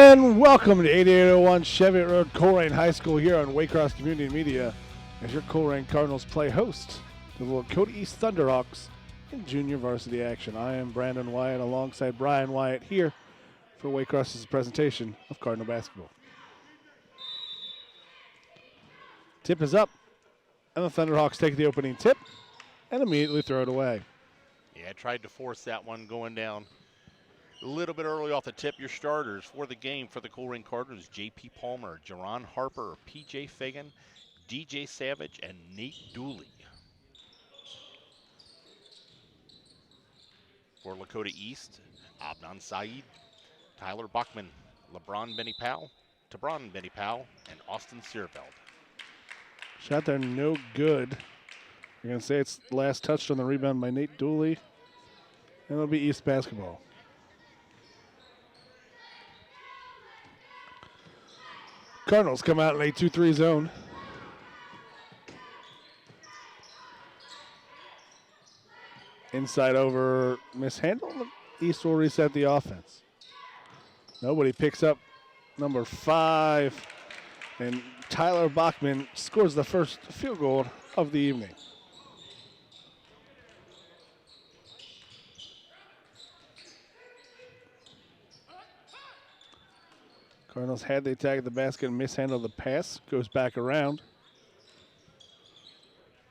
And welcome to 8801 Cheviot Road, Colerain High School here on Waycross Community Media as your Colerain Cardinals play host to the Lakota East Thunderhawks in junior varsity action. I am Brandon Wyatt alongside Brian Wyatt here for Waycross's presentation of Cardinal basketball. Tip is up, and the Thunderhawks take the opening tip and immediately throw it away. Yeah, I tried to force that one going down a little bit early off the tip. Your starters for the game for the Colerain Cardinals: J.P. Palmer, Jerron Harper, P.J. Fagan, D.J. Savage, and Nate Dooley. For Lakota East, Abnan Saeed, Tyler Bachman, LeBron Benny Powell, Tabron Benny Powell, and Austin Searveld. Shot there, no good. You're going to say it's last touched on the rebound by Nate Dooley, and it'll be East basketball. Cardinals come out in a 2-3 zone. Inside over mishandled. East will reset the offense. Nobody picks up number 5. And Tyler Bachman scores the first field goal of the evening. Cardinals had the attack at the basket and mishandled the pass. Goes back around.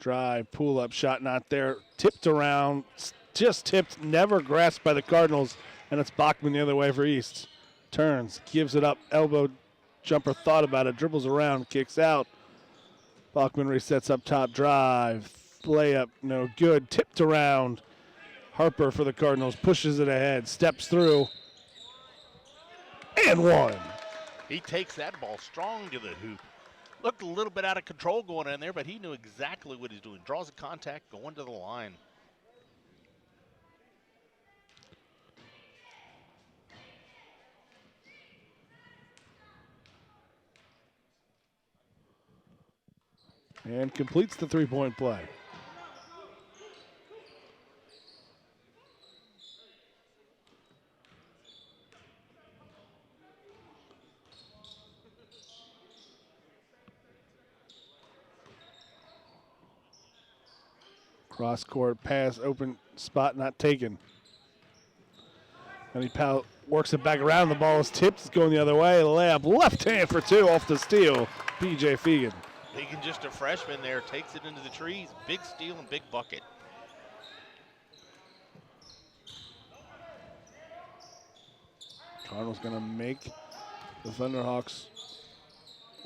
Drive, pull up, shot not there. Tipped around, just tipped, never grasped by the Cardinals. And it's Bachman the other way for East. Turns, gives it up, elbow jumper, thought about it, dribbles around, kicks out. Bachman resets up top, drive, layup, no good. Tipped around. Harper for the Cardinals, pushes it ahead, steps through, and one. He takes that ball strong to the hoop. Looked a little bit out of control going in there, but he knew exactly what he's doing. Draws a contact, going to the line. And completes the three-point play. Cross-court pass, open spot not taken. Benny Powell works it back around. The ball is tipped. It's going the other way. Layup left hand for two off the steal. P.J. Fagan. Fagan, just a freshman there, takes it into the trees. Big steal and big bucket. Cardinals going to make the Thunderhawks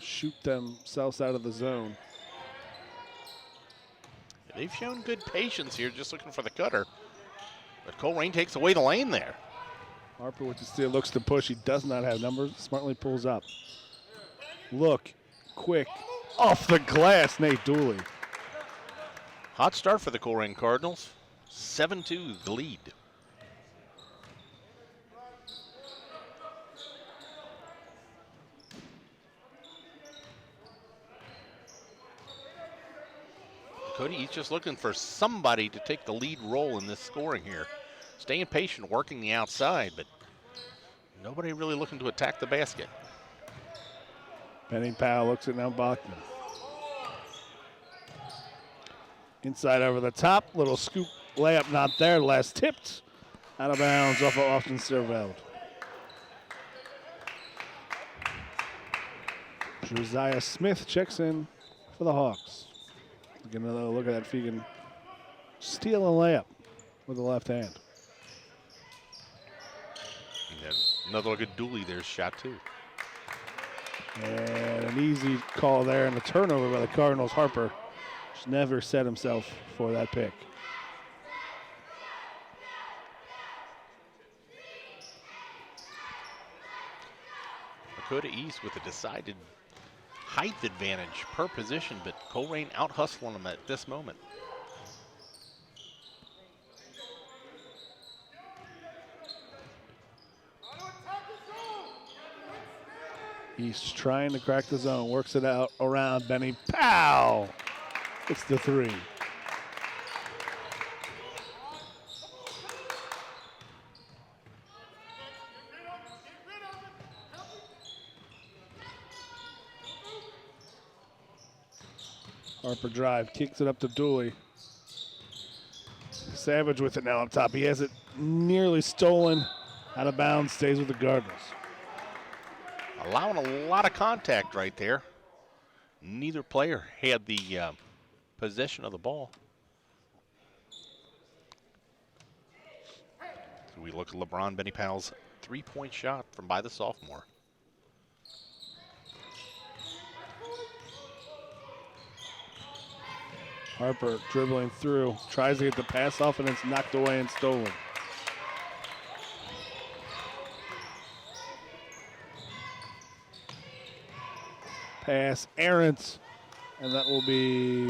shoot themselves out of the zone. They've shown good patience here, just looking for the cutter. But Colerain takes away the lane there. Harper with the steal, looks to push. He does not have numbers. Smartly pulls up. Look, quick, off the glass, Nate Dooley. Hot start for the Colerain Cardinals. 7-2 the lead. Cody, he's just looking for somebody to take the lead role in this scoring here. Staying patient, working the outside, but nobody really looking to attack the basket. Benny Powell looks at now Bachman. Inside over the top, little scoop layup not there, last tipped. Out of bounds off of Austin Searveld. Josiah Smith checks in for the Hawks. Get another look at that Fagan steal a layup with the left hand. And another look at Dooley, there's shot two. And an easy call there and a turnover by the Cardinals. Harper just never set himself for that pick. Lakota East with a decided height advantage per position, but Colerain out hustling them at this moment. East trying to crack the zone, works it out around Benny Powell. It's the three. Harper drive, kicks it up to Dooley. Savage with it now up top. He has it nearly stolen, out of bounds, stays with the Cardinals. Allowing a lot of contact right there. Neither player had the possession of the ball. So we look at LeBron Benny Powell's three-point shot from by the sophomore. Harper dribbling through, tries to get the pass off, and it's knocked away and stolen. Pass errant, and that will be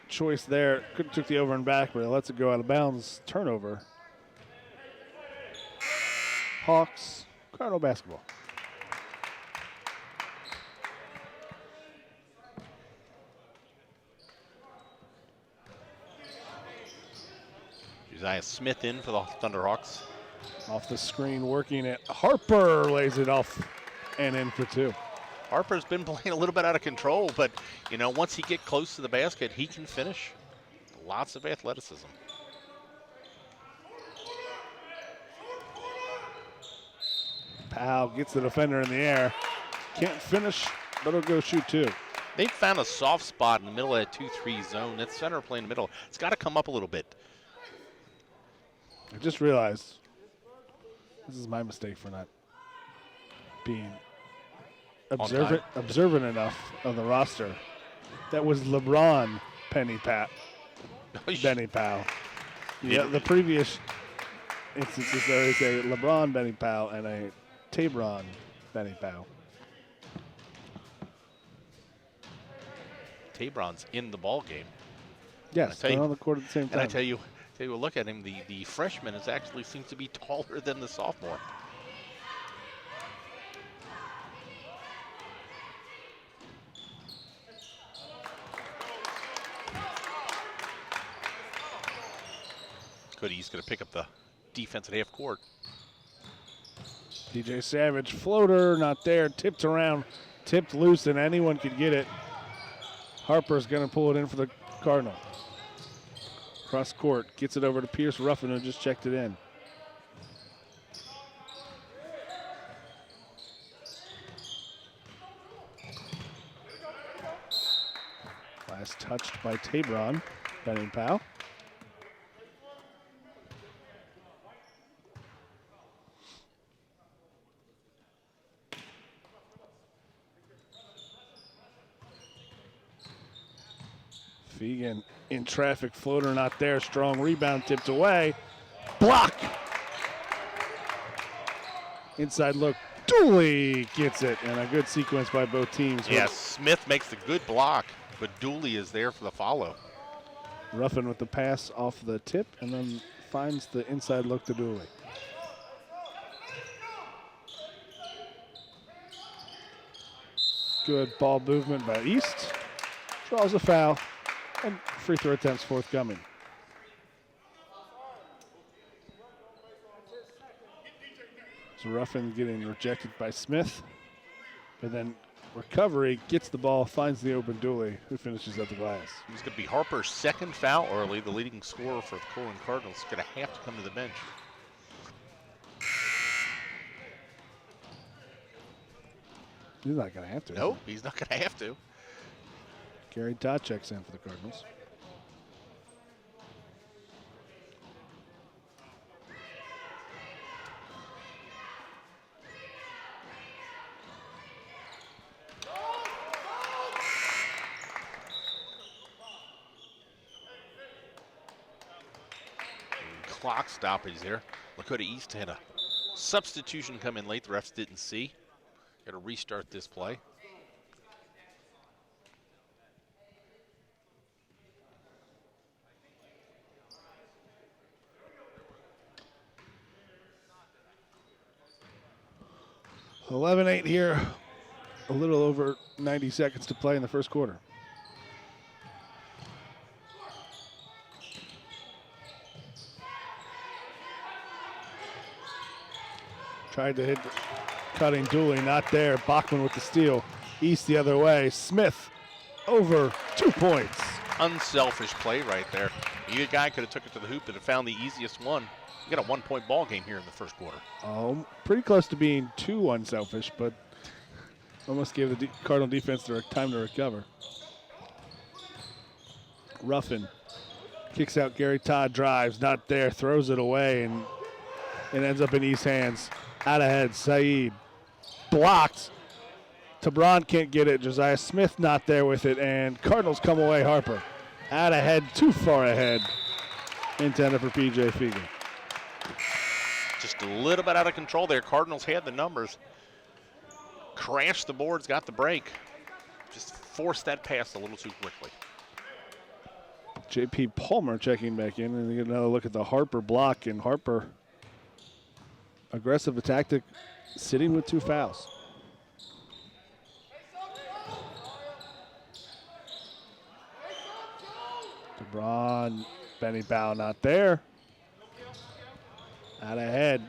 choice there. Couldn't took the over and back, but it lets it go out of bounds. Turnover. Hawks, Cardinal basketball. Josiah Smith in for the Thunderhawks. Off the screen, working it. Harper lays it off and in for two. Harper's been playing a little bit out of control, but, you know, once he gets close to the basket, he can finish. Lots of athleticism. Powell gets the defender in the air. Can't finish, but he'll go shoot two. They've found a soft spot in the middle of that 2-3 zone. That center playing in the middle. It's got to come up a little bit. I just realized this is my mistake for not being observant enough of the roster. That was LeBron Benny Powell. Yeah, the previous instances there is a LeBron Benny Powell and a Tabron Benny Powell. Tabron's in the ball game. Yes, they're on the court at the same time. And I tell you, look at him. The freshman actually seems to be taller than the sophomore. He's going to pick up the defense at half court. DJ Savage, floater, not there, tipped around, tipped loose, and anyone could get it. Harper's going to pull it in for the Cardinal. Cross court, gets it over to Pierce Ruffin, who just checked it in. Last touched by Tabron, Benny Powell. Fegan in traffic, floater not there, strong rebound, tipped away. Block! Inside look, Dooley gets it, and a good sequence by both teams. Yes, Smith makes the good block, but Dooley is there for the follow. Ruffin with the pass off the tip, and then finds the inside look to Dooley. Good ball movement by East. Draws a foul. And free throw attempts forthcoming. So Ruffin getting rejected by Smith. But then recovery, gets the ball, finds the open Dooley, who finishes at the glass. It's going to be Harper's second foul early. The leading scorer for the Colerain Cardinals is going to have to come to the bench. He's not going to have to. Nope, he's not going to have to. Gary Todd checks in for the Cardinals. Clock stoppage there. Lakota East had a substitution come in late. The refs didn't see. Got to restart this play. $11-8 here. A little over 90 seconds to play in the first quarter. Tried to hit cutting Dooley, not there. Bachman with the steal. East the other way. Smith over 2 points. Unselfish play right there. Either guy could have took it to the hoop and have found the easiest one. You got a 1-point ball game here in the first quarter. Oh, pretty close to being too unselfish, but almost gave the Cardinal defense their time to recover. Ruffin kicks out. Gary Todd drives, not there, throws it away, and it ends up in East's hands. Out ahead, Saeed blocked. Tabron can't get it. Josiah Smith not there with it, and Cardinals come away. Harper out ahead, too far ahead. Intended for P.J. Fegan. Just a little bit out of control there. Cardinals had the numbers. Crashed the boards, got the break. Just forced that pass a little too quickly. J.P. Palmer checking back in, and you get another look at the Harper block, and Harper, aggressive tactic, sitting with 2 fouls. DeBron, Benny Bow not there. Out ahead.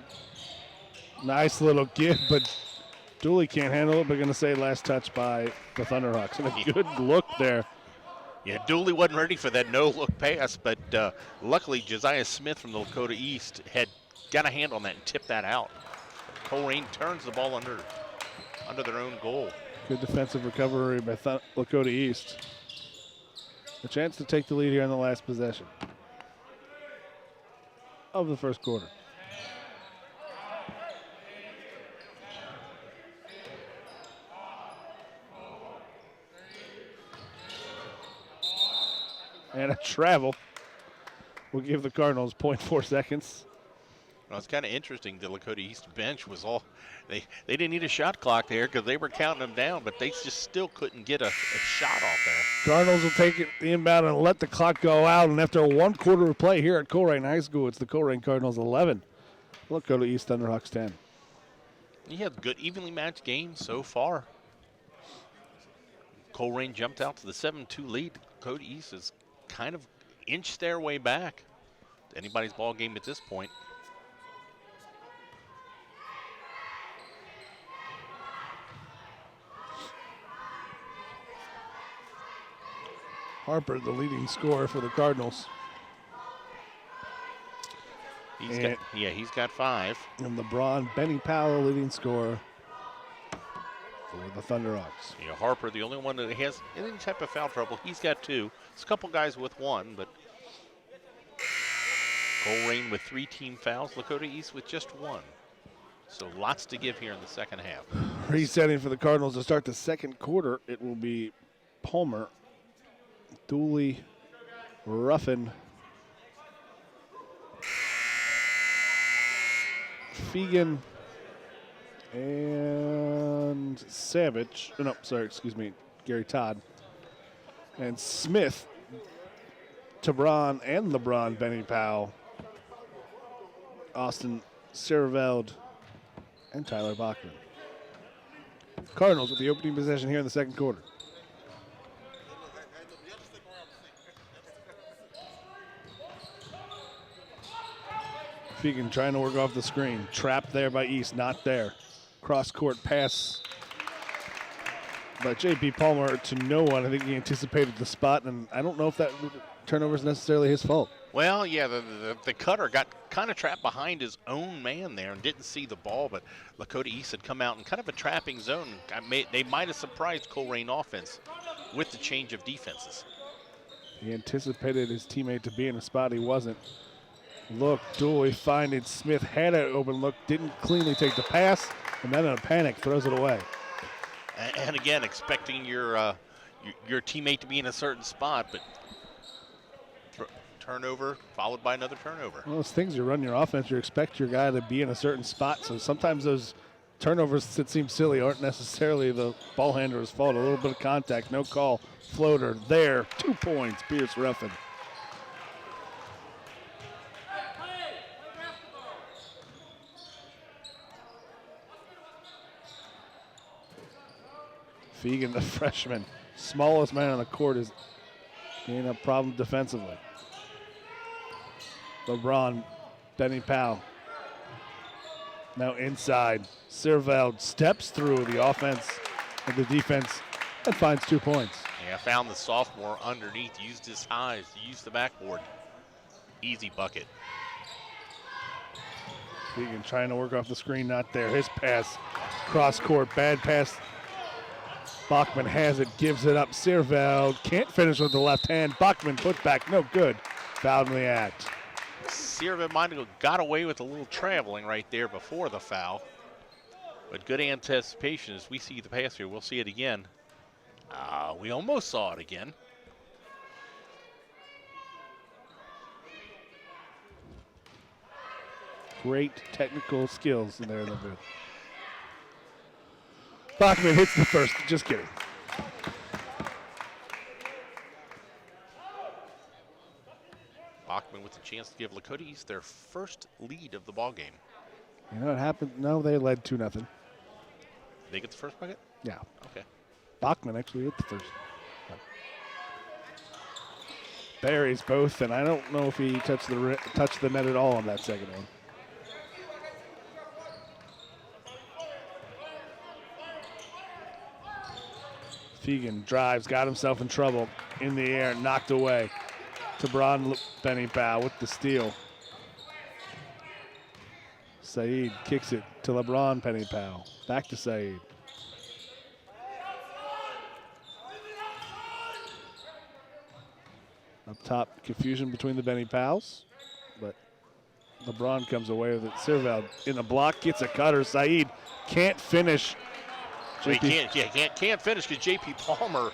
Nice little give, but Dooley can't handle it, but going to say last touch by the Thunderhawks. And a good look there. Yeah, Dooley wasn't ready for that no-look pass, but luckily Josiah Smith from the Lakota East had got a hand on that and tipped that out. Colerain turns the ball under their own goal. Good defensive recovery by Lakota East. A chance to take the lead here in the last possession of the first quarter. And a travel will give the Cardinals 0.4 seconds. Well, it's kind of interesting. The Lakota East bench was all, they didn't need a shot clock there because they were counting them down, but they just still couldn't get a shot off there. Cardinals will take it the inbound and let the clock go out. And after 1 quarter of play here at Colerain High School, it's the Colerain Cardinals 11. Lakota East Thunderhawks 10. You had good evenly matched games so far. Colerain jumped out to the 7-2 lead. Lakota East has kind of inched their way back. Anybody's ball game at this point. Harper, the leading scorer for the Cardinals. He's got 5. And LeBron, Benny Powell, leading scorer for the Thunderhawks. Yeah, Harper, the only one that has any type of foul trouble. He's got 2. There's a couple guys with 1, but Colerain with 3 team fouls. Lakota East with just 1. So lots to give here in the second half. Resetting for the Cardinals to start the second quarter. It will be Palmer, Dooley, Ruffin, Fegan, and Savage. Oh, no, sorry, excuse me, Gary Todd. And Smith, Tabron, and LeBron, Benny Powell, Austin Sierveld, and Tyler Bachman. Cardinals with the opening possession here in the second quarter. Fegan trying to work off the screen. Trapped there by East, not there. Cross-court pass by J.P. Palmer to no one. I think he anticipated the spot, and I don't know if that turnover is necessarily his fault. Well, yeah, the cutter got kind of trapped behind his own man there and didn't see the ball, but Lakota East had come out in kind of a trapping zone. They might have surprised Colerain offense with the change of defenses. He anticipated his teammate to be in a spot he wasn't. Look, Dooley finding Smith, had it open look, didn't cleanly take the pass, and then in a panic throws it away. And again, expecting your teammate to be in a certain spot, but turnover followed by another turnover. Well, those things you run your offense, you expect your guy to be in a certain spot, so sometimes those turnovers that seem silly aren't necessarily the ball handler's fault. A little bit of contact, no call, floater there, 2 points, Pierce Ruffin. Fegan, the freshman, smallest man on the court, is being a problem defensively. LeBron, Benny Powell. Now inside, Sierveld steps through. The offense of the defense and finds 2 points. Yeah, found the sophomore underneath, used his highs, used the backboard. Easy bucket. Keegan trying to work off the screen, not there. His pass, cross court, bad pass. Bachman has it, gives it up. Sierveld can't finish with the left hand. Bachman put back, no good. Fouled in the act. Sierveld might have got away with a little traveling right there before the foul. But good anticipation as we see the pass here. We'll see it again. We almost saw it again. Great technical skills in there in the booth. Bachman hits the first, just kidding. Bachman with a chance to give Lakota East their first lead of the ball game. You know what happened? No, they led 2-0. Did they get the first bucket? Yeah. Okay. Bachman actually hit the first. Buries both, and I don't know if he touched the net at all on that second one. Fegan drives, got himself in trouble. In the air, knocked away. Tabron Benny Bow with the steal. Saeed kicks it to LeBron Penny Powell. Back to Saeed. Up top, confusion between the Benny Powells, but LeBron comes away with it. Sierveld in the block, gets a cutter. Saeed can't finish. Well, he can't finish because J.P. Palmer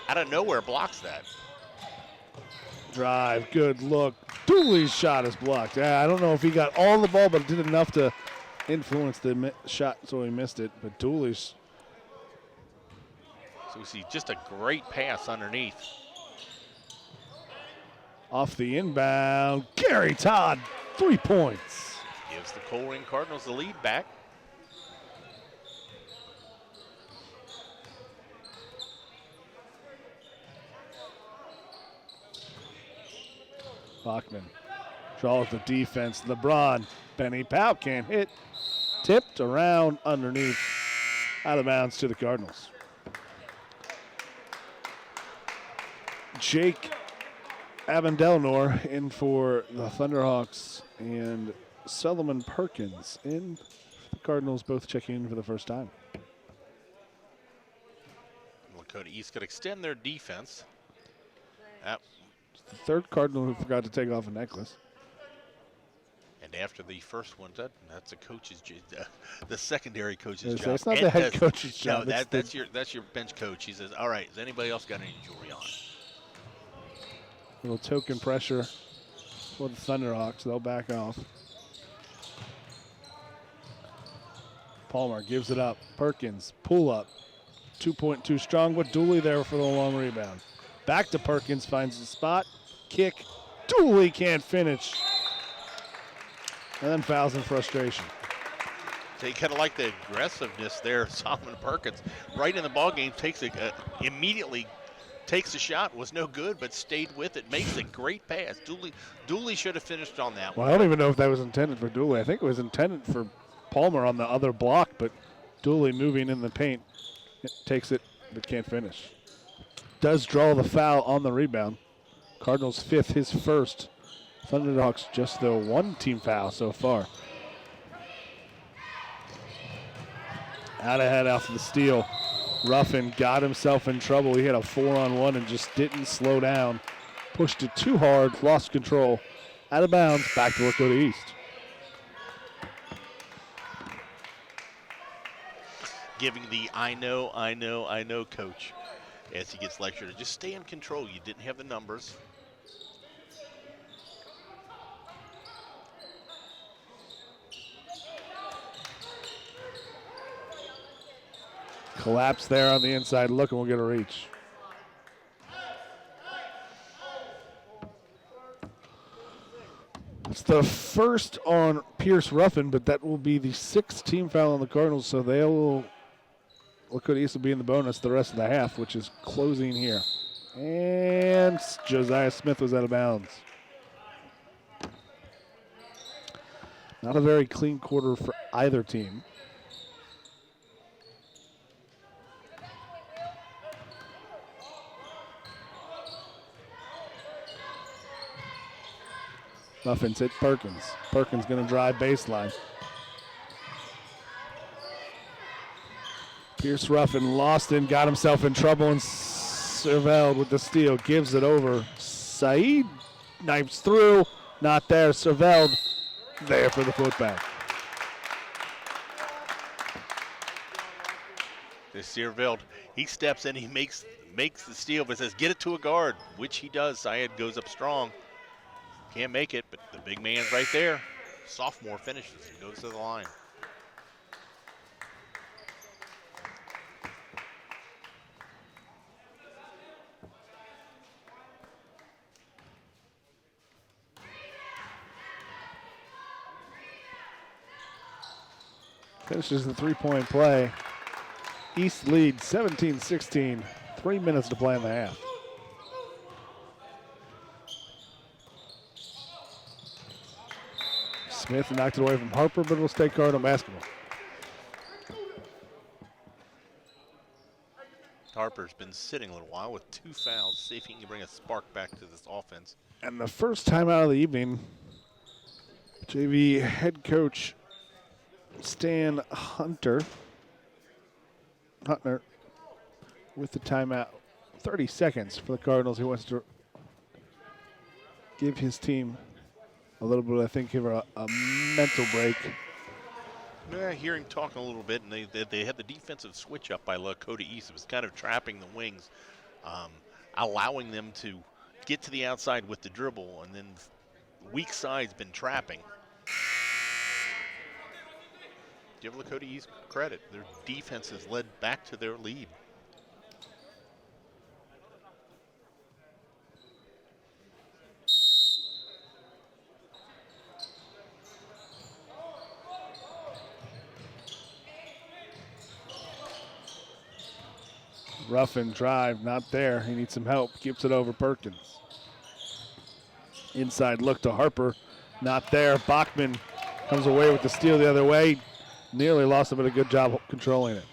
out of nowhere blocks that. Drive, good look. Dooley's shot is blocked. Yeah, I don't know if he got all the ball, but did enough to influence the shot, so he missed it. But Dooley's. So we see just a great pass underneath. Off the inbound, Gary Todd, 3 points. Gives the Colerain Cardinals the lead back. Bachman draws the defense. LeBron, Benny Powell can't hit. Tipped around underneath, out of bounds to the Cardinals. Jake Abendelnor in for the Thunderhawks and Solomon Perkins in. The Cardinals both checking in for the first time. Lakota East could extend their defense. That The third Cardinal who forgot to take off a necklace. And after the first one, that's a coach's, the secondary coach's job. It's not the head coach's job. No, that's your bench coach. He says, "All right, has anybody else got any jewelry on?" Little token pressure for the Thunderhawks. They'll back off. Palmer gives it up. Perkins, pull up. 2.2 strong, but Dooley there for the long rebound. Back to Perkins, finds the spot. Kick. Dooley can't finish. And then fouls in frustration. So you kind of like the aggressiveness there. Solomon Perkins, right in the ball game, immediately takes the shot. Was no good, but stayed with it. Makes a great pass. Dooley should have finished on that one. Well, I don't even know if that was intended for Dooley. I think it was intended for Palmer on the other block, but Dooley moving in the paint takes it, but can't finish. Does draw the foul on the rebound. Cardinals 5th, his first. Thunderhawks just the 1 team foul so far. Out ahead after the steal. Ruffin got himself in trouble. He had a 4-on-1 and just didn't slow down. Pushed it too hard, lost control. Out of bounds, back to Lakota East. Giving the I know coach as he gets lectured to just stay in control. You didn't have the numbers. Collapse there on the inside look, and we'll get a reach. It's the first on Pierce Ruffin, but that will be the 6th team foul on the Cardinals, so Lakota East will be in the bonus the rest of the half, which is closing here. And Josiah Smith was out of bounds. Not a very clean quarter for either team. Ruffins hit Perkins. Perkins going to drive baseline. Pierce Ruffin lost and got himself in trouble, and Cerveld with the steal gives it over. Saeed knifes through, not there. Cerveld there for the putback. Cerveld, he steps in, he makes the steal, but says get it to a guard, which he does. Saeed goes up strong. Can't make it, but the big man's right there. Sophomore finishes and goes to the line. Finishes the three-point play. East leads 17-16. 3 minutes to play in the half. Smith knocked it away from Harper, but it'll stay Cardinal basketball. Harper's been sitting a little while with 2 fouls. See if he can bring a spark back to this offense. And the first time out of the evening, JV head coach Stan Hunter with the timeout. 30 seconds for the Cardinals. He wants to give his team a little bit, I think, give her a mental break. Yeah, hearing talking a little bit, and they had the defensive switch up by Lakota East. It was kind of trapping the wings, allowing them to get to the outside with the dribble, and then weak side's been trapping. Give Lakota East credit. Their defense has led back to their lead. Ruffin drive, not there. He needs some help. Gives it over Perkins. Inside look to Harper, not there. Bachman comes away with the steal the other way. Nearly lost it, but a good job controlling it.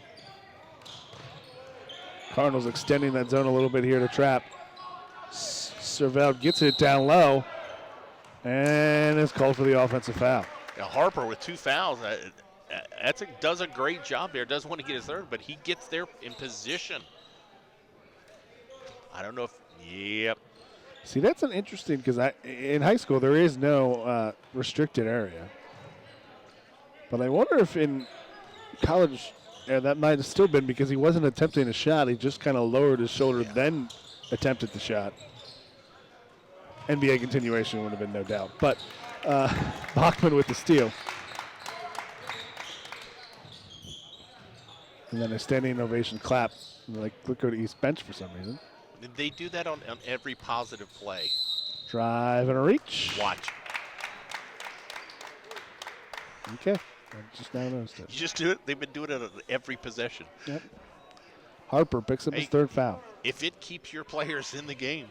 Cardinals extending that zone a little bit here to trap. Cerveld gets it down low and is called for the offensive foul. Now Harper with 2 fouls. Does a great job there. Doesn't want to get his third, but he gets there in position. I don't know if, yep. See, that's an interesting, because in high school there is no restricted area. But I wonder if in college that might have still been because he wasn't attempting a shot. He just kind of lowered his shoulder, then attempted the shot. NBA continuation would have been no doubt. But Bachman with the steal. And then a standing ovation clap. Like, look at East bench for some reason. They do that on every positive play. Drive and a reach. Watch. Okay. I just now noticed it. You just do it. They've been doing it on every possession. Yep. Harper picks up his third foul. If it keeps your players in the game.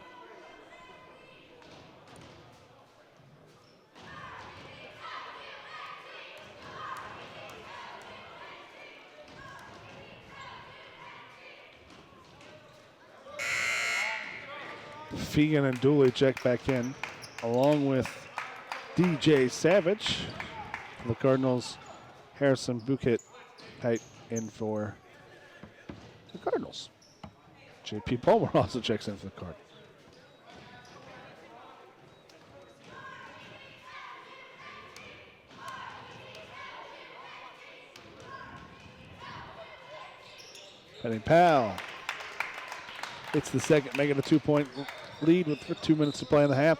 Fegan and Dooley check back in, along with DJ Savage. The Cardinals, Harrison Buket tight in for the Cardinals. JP Palmer also checks in for the Cardinals. Penny Powell. It's the second, making a 2-point lead with 2 minutes to play in the half.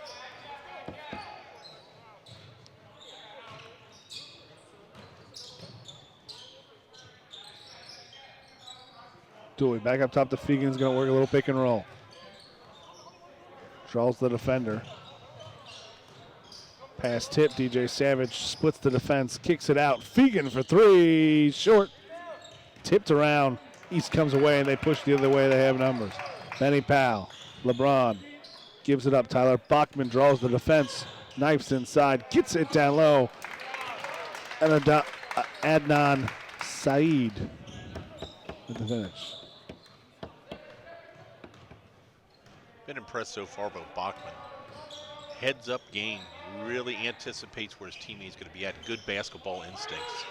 Dooley back up top to Fegan's going to work a little pick and roll. Draws the defender. Pass tip, DJ Savage splits the defense, kicks it out. Fegan for 3, short. Tipped around. East comes away and they push the other way. They have numbers. Benny Powell, LeBron gives it up. Tyler Bachman draws the defense, knifes inside, gets it down low. And Adnan Saeed with the finish. Been impressed so far by Bachman. heads-up game. Really anticipates where his teammate's going to be at. Good basketball instincts.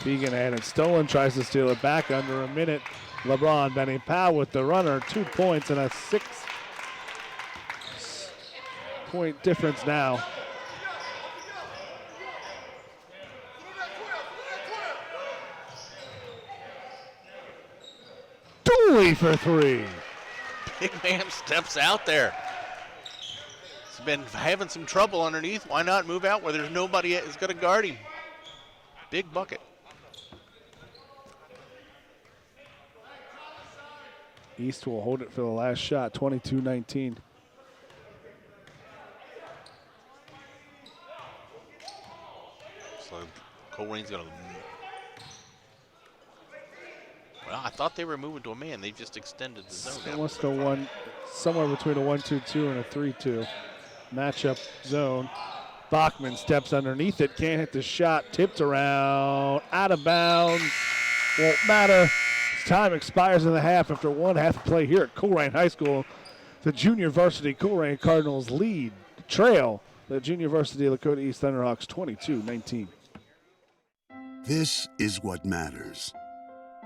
Fegan had it stolen, tries to steal it back under a minute. LeBron Benny Powell with the runner, 2 points and a 6-point difference now. Dooley for 3. Big man steps out there. He's been having some trouble underneath. Why not move out where there's nobody is going to guard him? Big bucket. East will hold it for the last shot, 22-19. So Colerain's going to. Well, I thought they were moving to a man. They've just extended the zone. Almost a one, somewhere between a 1-2-2 and a 3-2 matchup zone. Bachman steps underneath it, can't hit the shot, tipped around, out of bounds, won't matter. Time expires in the half after 1 half play here at Colerain High School. The junior varsity Colerain Cardinals trail the junior varsity Lakota East Thunderhawks 22-19. This is what matters.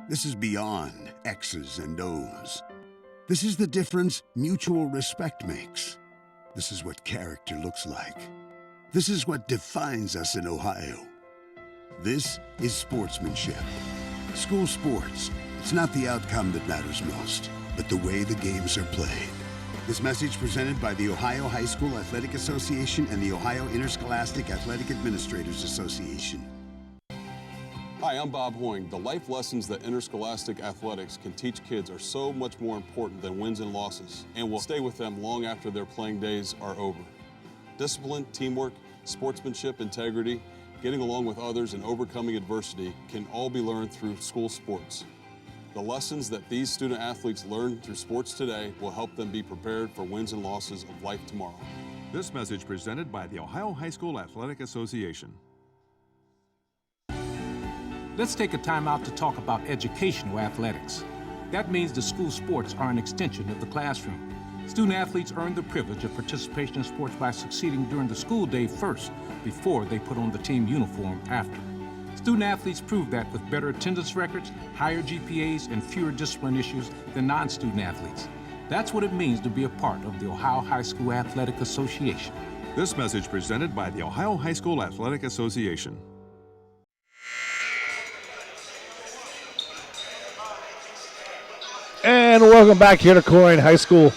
This is beyond X's and O's. This is the difference mutual respect makes. This is what character looks like. This is what defines us in Ohio. This is sportsmanship. School sports. It's not the outcome that matters most, but the way the games are played. This message presented by the Ohio High School Athletic Association and the Ohio Interscholastic Athletic Administrators Association. Hi, I'm Bob Hoying. The life lessons that interscholastic athletics can teach kids are so much more important than wins and losses, and will stay with them long after their playing days are over. Discipline, teamwork, sportsmanship, integrity, getting along with others, and overcoming adversity can all be learned through school sports. The lessons that these student athletes learn through sports today will help them be prepared for wins and losses of life tomorrow. This message presented by the Ohio High School Athletic Association. Let's take a time out to talk about educational athletics. That means the school sports are an extension of the classroom. Student athletes earn the privilege of participation in sports by succeeding during the school day first, before they put on the team uniform after. Student athletes prove that with better attendance records, higher GPAs, and fewer discipline issues than non-student athletes. That's what it means to be a part of the Ohio High School Athletic Association. This message presented by the Ohio High School Athletic Association. And welcome back here to Colerain High School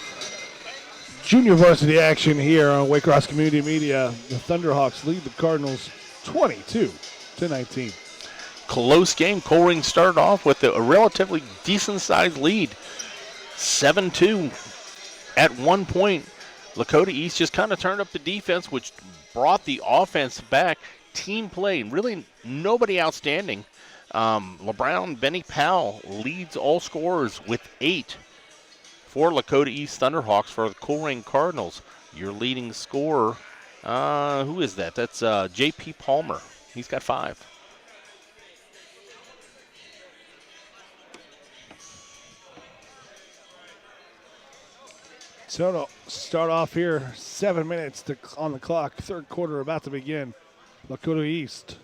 junior varsity action here on Waycross Community Media. The Thunderhawks lead the Cardinals 22-19. Close game. Colerain started off with a relatively decent-sized lead, 7-2. At one point, Lakota East just kind of turned up the defense, which brought the offense back. Team play, really nobody outstanding. LeBron Benny Powell leads all scorers with 8 for Lakota East Thunderhawks for the Colerain Cardinals. Your leading scorer, who is that? That's J.P. Palmer. He's got 5. So to start off here, 7 minutes on the clock. Third quarter about to begin. Lakota East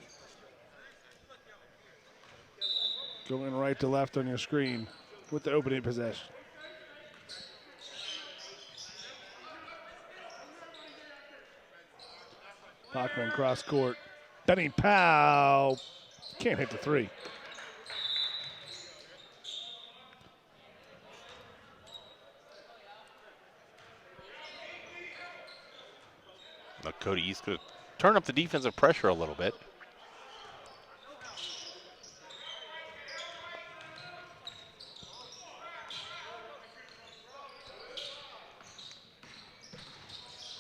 going right to left on your screen with the opening possession. Bachman cross court. Benny Powell can't hit the 3. Lakota East could turn up the defensive pressure a little bit.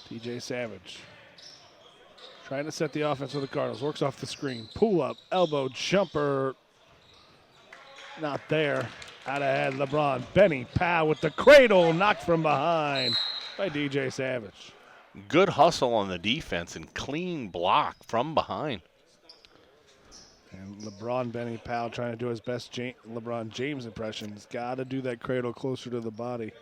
TJ Savage trying to set the offense for the Cardinals. Works off the screen. Pull up, elbow, jumper. Not there. Out ahead, LeBron. Benny Powell with the cradle. Knocked from behind by DJ Savage. Good hustle on the defense and clean block from behind. And LeBron Benny Powell trying to do his best LeBron James impression. He's got to do that cradle closer to the body,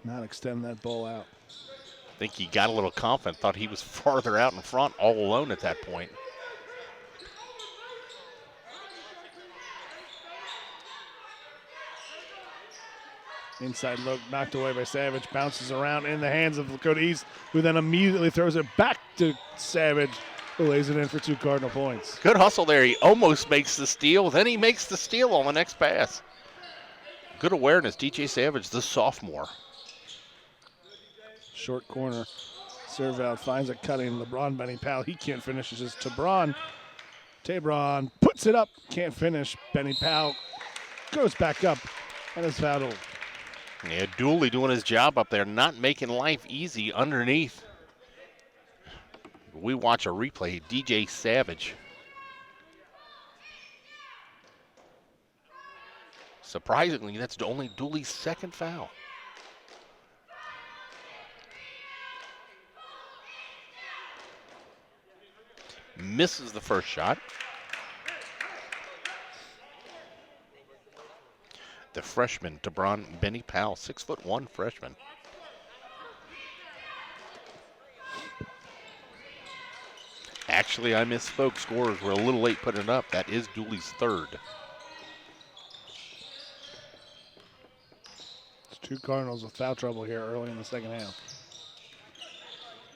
not extend that ball out. I think he got a little confident, thought he was farther out in front all alone at that point. Inside look knocked away by Savage, bounces around in the hands of Lakota East, who then immediately throws it back to Savage, who lays it in for 2 Cardinal points. Good hustle there. He almost makes the steal. Then he makes the steal on the next pass. Good awareness, DJ Savage, the sophomore. Short corner. Serval finds a cutting. LeBron Benny Powell, he can't finish. It's just Tabron. Tabron puts it up, can't finish. Benny Powell goes back up and is fouled. Yeah, Dooley doing his job up there, not making life easy underneath. We watch a replay. DJ Savage. Surprisingly, that's only Dooley's 2nd foul. Misses the first shot. The freshman, DeBron Benny Powell, 6'1" freshman. Actually, I misspoke. Scorers were a little late putting it up. That is Dooley's 3rd. It's 2 Cardinals with foul trouble here early in the second half.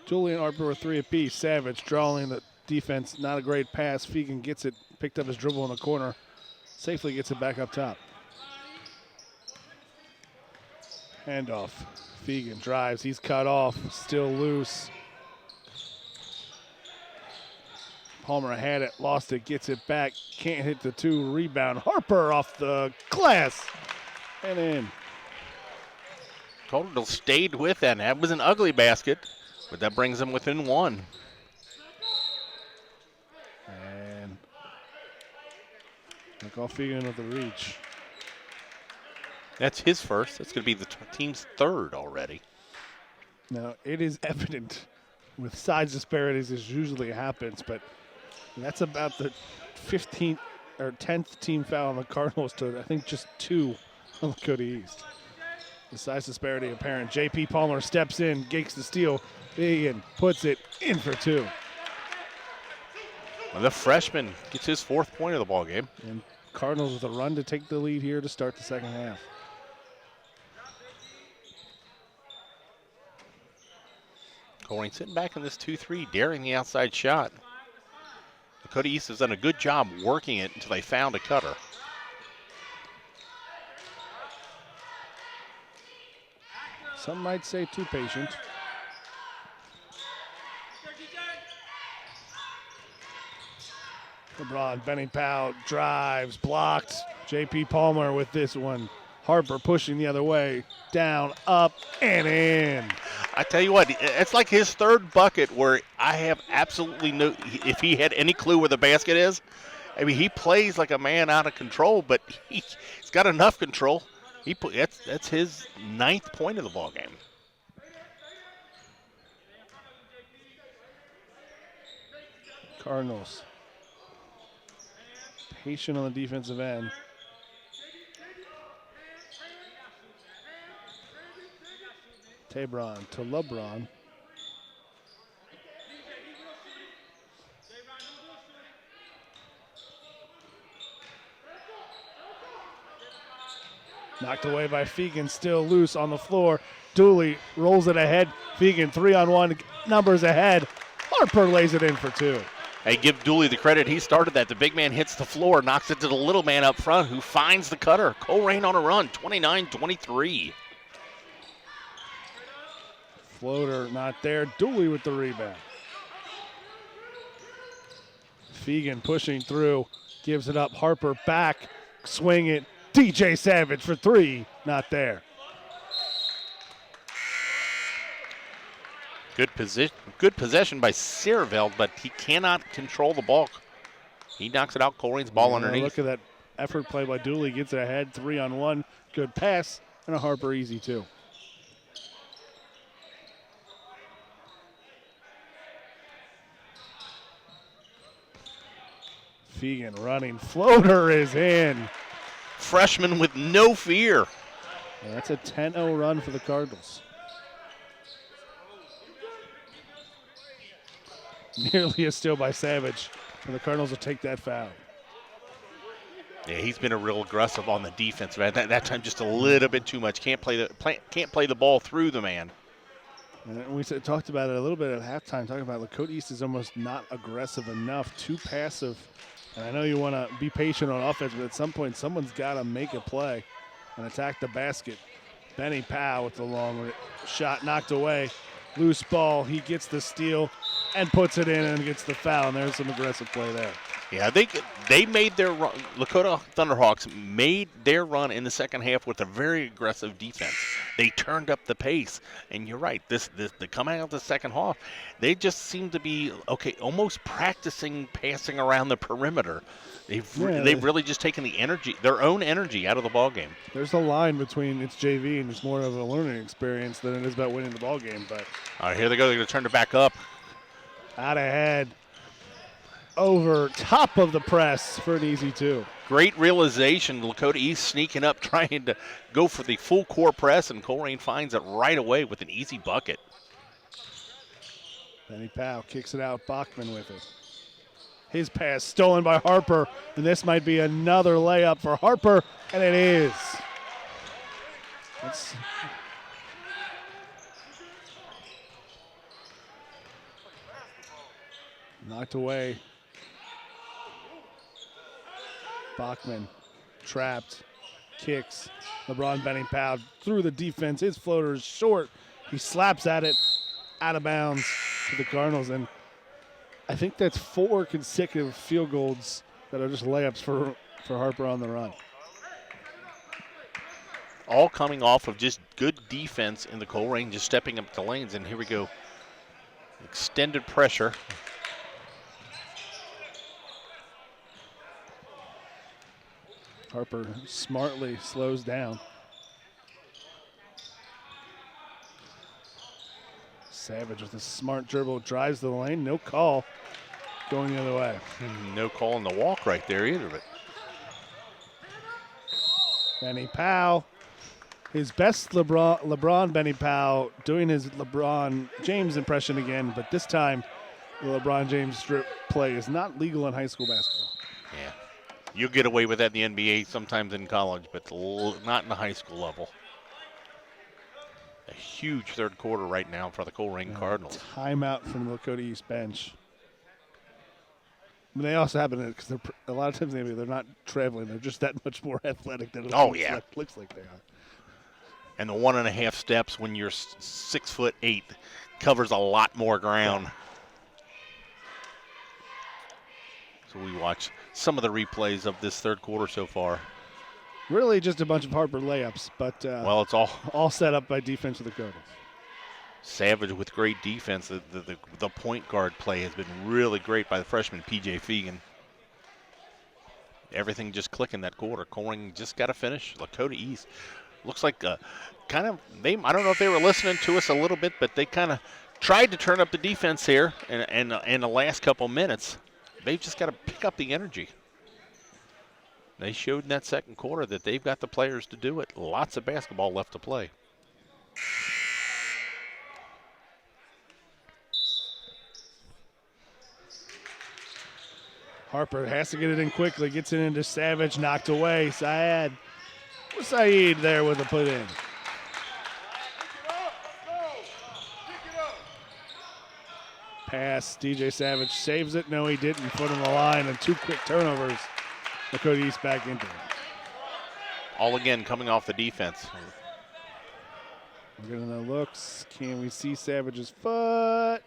Dooley and Harper were 3 apiece. Savage drawing the defense. Not a great pass. Fegan gets it, picked up his dribble in the corner. Safely gets it back up top. Handoff. Fegan drives. He's cut off. Still loose. Palmer had it, lost it, gets it back. Can't hit the 2. Rebound. Harper off the glass and in. Cardinals stayed with that. That was an ugly basket, but that brings them within 1. And look off Fegan with the reach. That's his first. That's going to be the team's 3rd already. Now, it is evident with size disparities as usually happens, but that's about the 15th or 10th team foul on the Cardinals to, I think, just 2 on Lakota East. The size disparity apparent. J.P. Palmer steps in, gakes the steal, and puts it in for 2. Well, the freshman gets his 4th point of the ball game. And Cardinals with a run to take the lead here to start the second half. Colerain sitting back in this 2-3, daring the outside shot. Lakota East has done a good job working it until they found a cutter. Some might say too patient. LeBron, Benny Powell drives, blocked. J.P. Palmer with this one. Harper pushing the other way. Down, up, and in. I tell you what, it's like his 3rd bucket where I have absolutely no, if he had any clue where the basket is, I mean, he plays like a man out of control, but he's got enough control. That's his 9th point of the ball game. Cardinals. Patient on the defensive end. Tabron to LeBron. Knocked away by Fegan, still loose on the floor. Dooley rolls it ahead. Fegan 3-on-1, numbers ahead. Harper lays it in for 2. Hey, give Dooley the credit. He started that. The big man hits the floor, knocks it to the little man up front who finds the cutter. Colerain on a run, 29-23. Floater not there. Dooley with the rebound. Fegan pushing through, gives it up. Harper back, swing it. DJ Savage for 3, not there. Good possession by Serval, but he cannot control the ball. He knocks it out. Colerain's ball underneath. Look at that effort play by Dooley. Gets it ahead, 3-on-1. Good pass, and a Harper easy 2. Fegan running. Floater is in. Freshman with no fear. And that's a 10-0 run for the Cardinals. Nearly a steal by Savage, and the Cardinals will take that foul. Yeah, he's been a real aggressive on the defense, man. That time just a little bit too much. Can't play the ball through the man. And we talked about it a little bit at halftime, talking about Lakota East is almost not aggressive enough, too passive. And I know you want to be patient on offense, but at some point someone's got to make a play and attack the basket. Benny Powell with the long shot knocked away. Loose ball. He gets the steal and puts it in and gets the foul. And there's some aggressive play there. Yeah, they made their run. Lakota Thunderhawks made their run in the second half with a very aggressive defense. They turned up the pace, and you're right. The coming out of the second half, they just seem to be almost practicing passing around the perimeter. They've really just taken their own energy out of the ball game. There's a line between it's JV and it's more of a learning experience than it is about winning the ball game. But all right, here they go. They're going to turn it back up. Out ahead. Over top of the press for an easy two. Great realization. Lakota East sneaking up, trying to go for the full court press, and Colerain finds it right away with an easy bucket. Benny Powell kicks it out. Bachman with it. His pass stolen by Harper, and this might be another layup for Harper, and it is. Knocked away. Bachman trapped, kicks. LeBron Benny Powell through the defense. His floater is short. He slaps at it, out of bounds to the Cardinals. And I think that's 4 consecutive field goals that are just layups for Harper on the run. All coming off of just good defense in the Colerain, just stepping up the lanes. And here we go. Extended pressure. Harper smartly slows down. Savage with a smart dribble, drives the lane, no call. Going the other way. No call on the walk right there either. But Benny Powell, his best LeBron Benny Powell, doing his LeBron James impression again, but this time the LeBron James strip play is not legal in high school basketball. yeah. You get away with that in the NBA, sometimes in college, but not in the high school level. A huge third quarter right now for the Colerain Cardinals. Timeout from the Lakota East bench. I mean, they also have it because a lot of times they're not traveling. They're just that much more athletic than it looks like they are. And the 1.5 steps when you're 6'8" covers a lot more ground. So we watch some of the replays of this third quarter so far. Really just a bunch of Harper layups, but It's all set up by defense of the Cardinals. Savage with great defense. The point guard play has been really great by the freshman P.J. Fegan. Everything just clicking that quarter. Colerain just got to finish. Lakota East looks like I don't know if they were listening to us a little bit, but they kind of tried to turn up the defense here in the last couple minutes. They've just got to pick up the energy. They showed in that second quarter that they've got the players to do it. Lots of basketball left to play. Harper has to get it in quickly, gets it into Savage, knocked away. Saeed there with a put in. Pass, DJ Savage saves it. No, he didn't. Foot on the line and 2 quick turnovers. Lakota East back into it. All again coming off the defense. We're getting the looks. Can we see Savage's foot?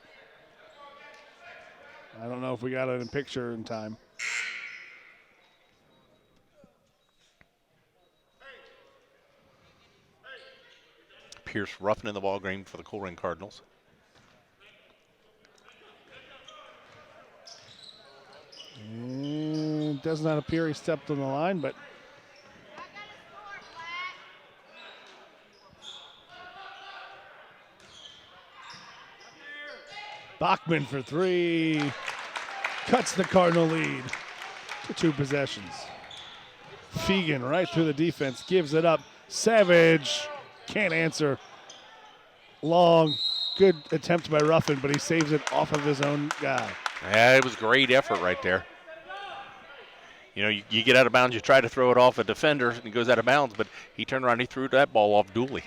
I don't know if we got it in picture in time. Pierce roughing the ball game for the Colerain Cardinals. And does not appear he stepped on the line, but Bachman for 3. Cuts the Cardinal lead. to 2 possessions. Fegan right through the defense, gives it up. Savage can't answer. Long, good attempt by Ruffin, but he saves it off of his own guy. Yeah, it was great effort right there. You know, you get out of bounds, you try to throw it off a defender, and he goes out of bounds, but he turned around, he threw that ball off Dooley.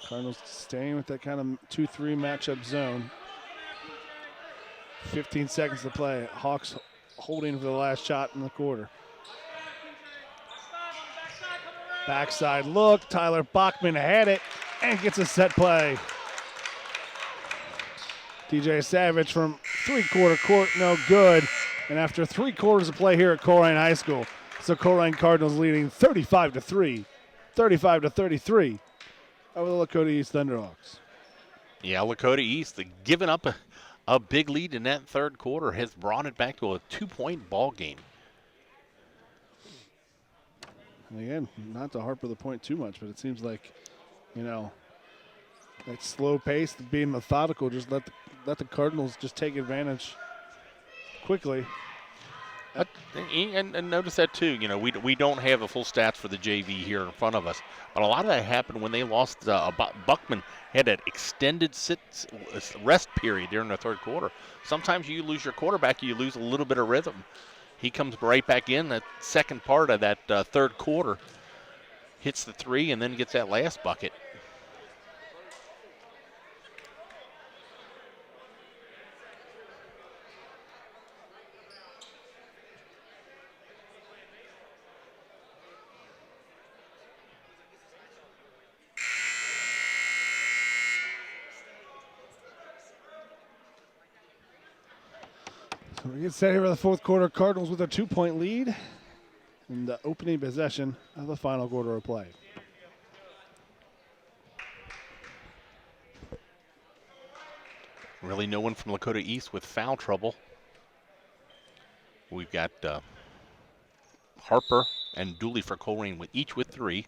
Cardinals staying with that kind of 2-3 matchup zone. 15 seconds to play. Hawks holding for the last shot in the quarter. Backside look. Tyler Bachman had it and gets a set play. DJ Savage from 3-quarter court, no good. And after 3 quarters of play here at Colerain High School, so Colerain Cardinals leading 35-3, 35-33 over the Lakota East Thunderhawks. Yeah, Lakota East, giving up a big lead in that 3rd quarter, has brought it back to a 2-point ball game. And again, not to harp on the point too much, but it seems like, you know, that slow pace, being methodical, just let the Cardinals just take advantage quickly. And notice that too. You know, we don't have the full stats for the JV here in front of us, but a lot of that happened when they lost. Buckman had an extended rest period during the 3rd quarter. Sometimes you lose your quarterback, you lose a little bit of rhythm. He comes right back in that second part of that 3rd quarter, hits the 3, and then gets that last bucket. So we get set here for the 4th quarter. Cardinals with a 2-point lead in the opening possession of the final quarter of play. Really no one from Lakota East with foul trouble. We've got Harper and Dooley for Colerain, each with 3.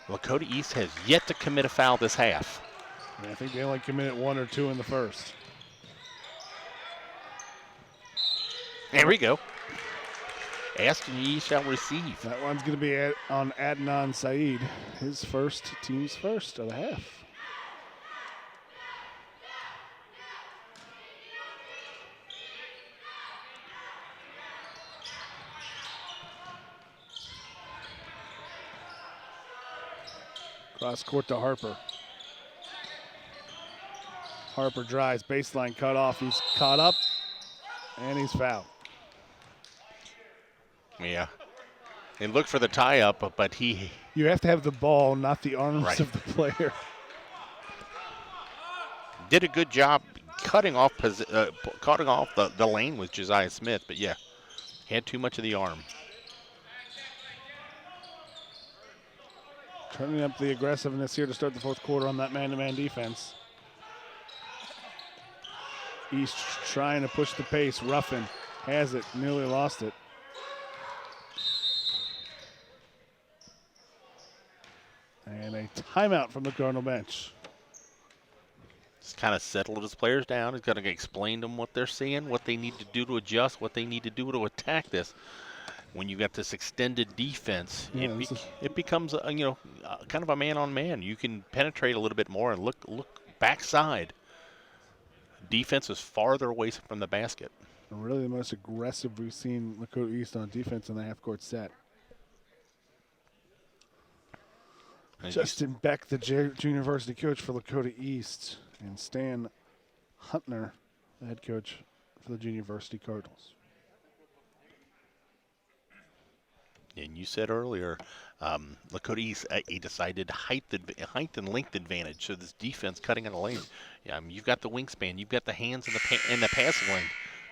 Lakota East has yet to commit a foul this half. And I think they only committed 1 or 2 in the first. There we go. Ask and ye shall receive. That one's going to be on Adnan Saeed, his team's first of the half. Cross court to Harper. Harper drives, baseline cut off. He's caught up, and he's fouled. Yeah. They looked for the tie-up, but he... You have to have the ball, not the arms Right. of the player. Did a good job cutting off the lane with Josiah Smith, but yeah, had too much of the arm. Turning up the aggressiveness here to start the 4th quarter on that man-to-man defense. East trying to push the pace. Ruffin has it, nearly lost it. And a timeout from the Cardinal bench. Just kind of settled his players down. He's got to explain to them what they're seeing, what they need to do to adjust, what they need to do to attack this. When you got this extended defense, Yeah, it becomes kind of a man-on-man. You can penetrate a little bit more and look backside. Defense is farther away from the basket. Really the most aggressive we've seen Lakota East on defense in the half-court set. And Justin Beck, the junior varsity coach for Lakota East, and Stan Huntner, the head coach for the junior varsity Cardinals. And you said earlier, Lakota East he decided height and length advantage. So this defense cutting in the lane, you've got the wingspan, you've got the hands in the passing lane.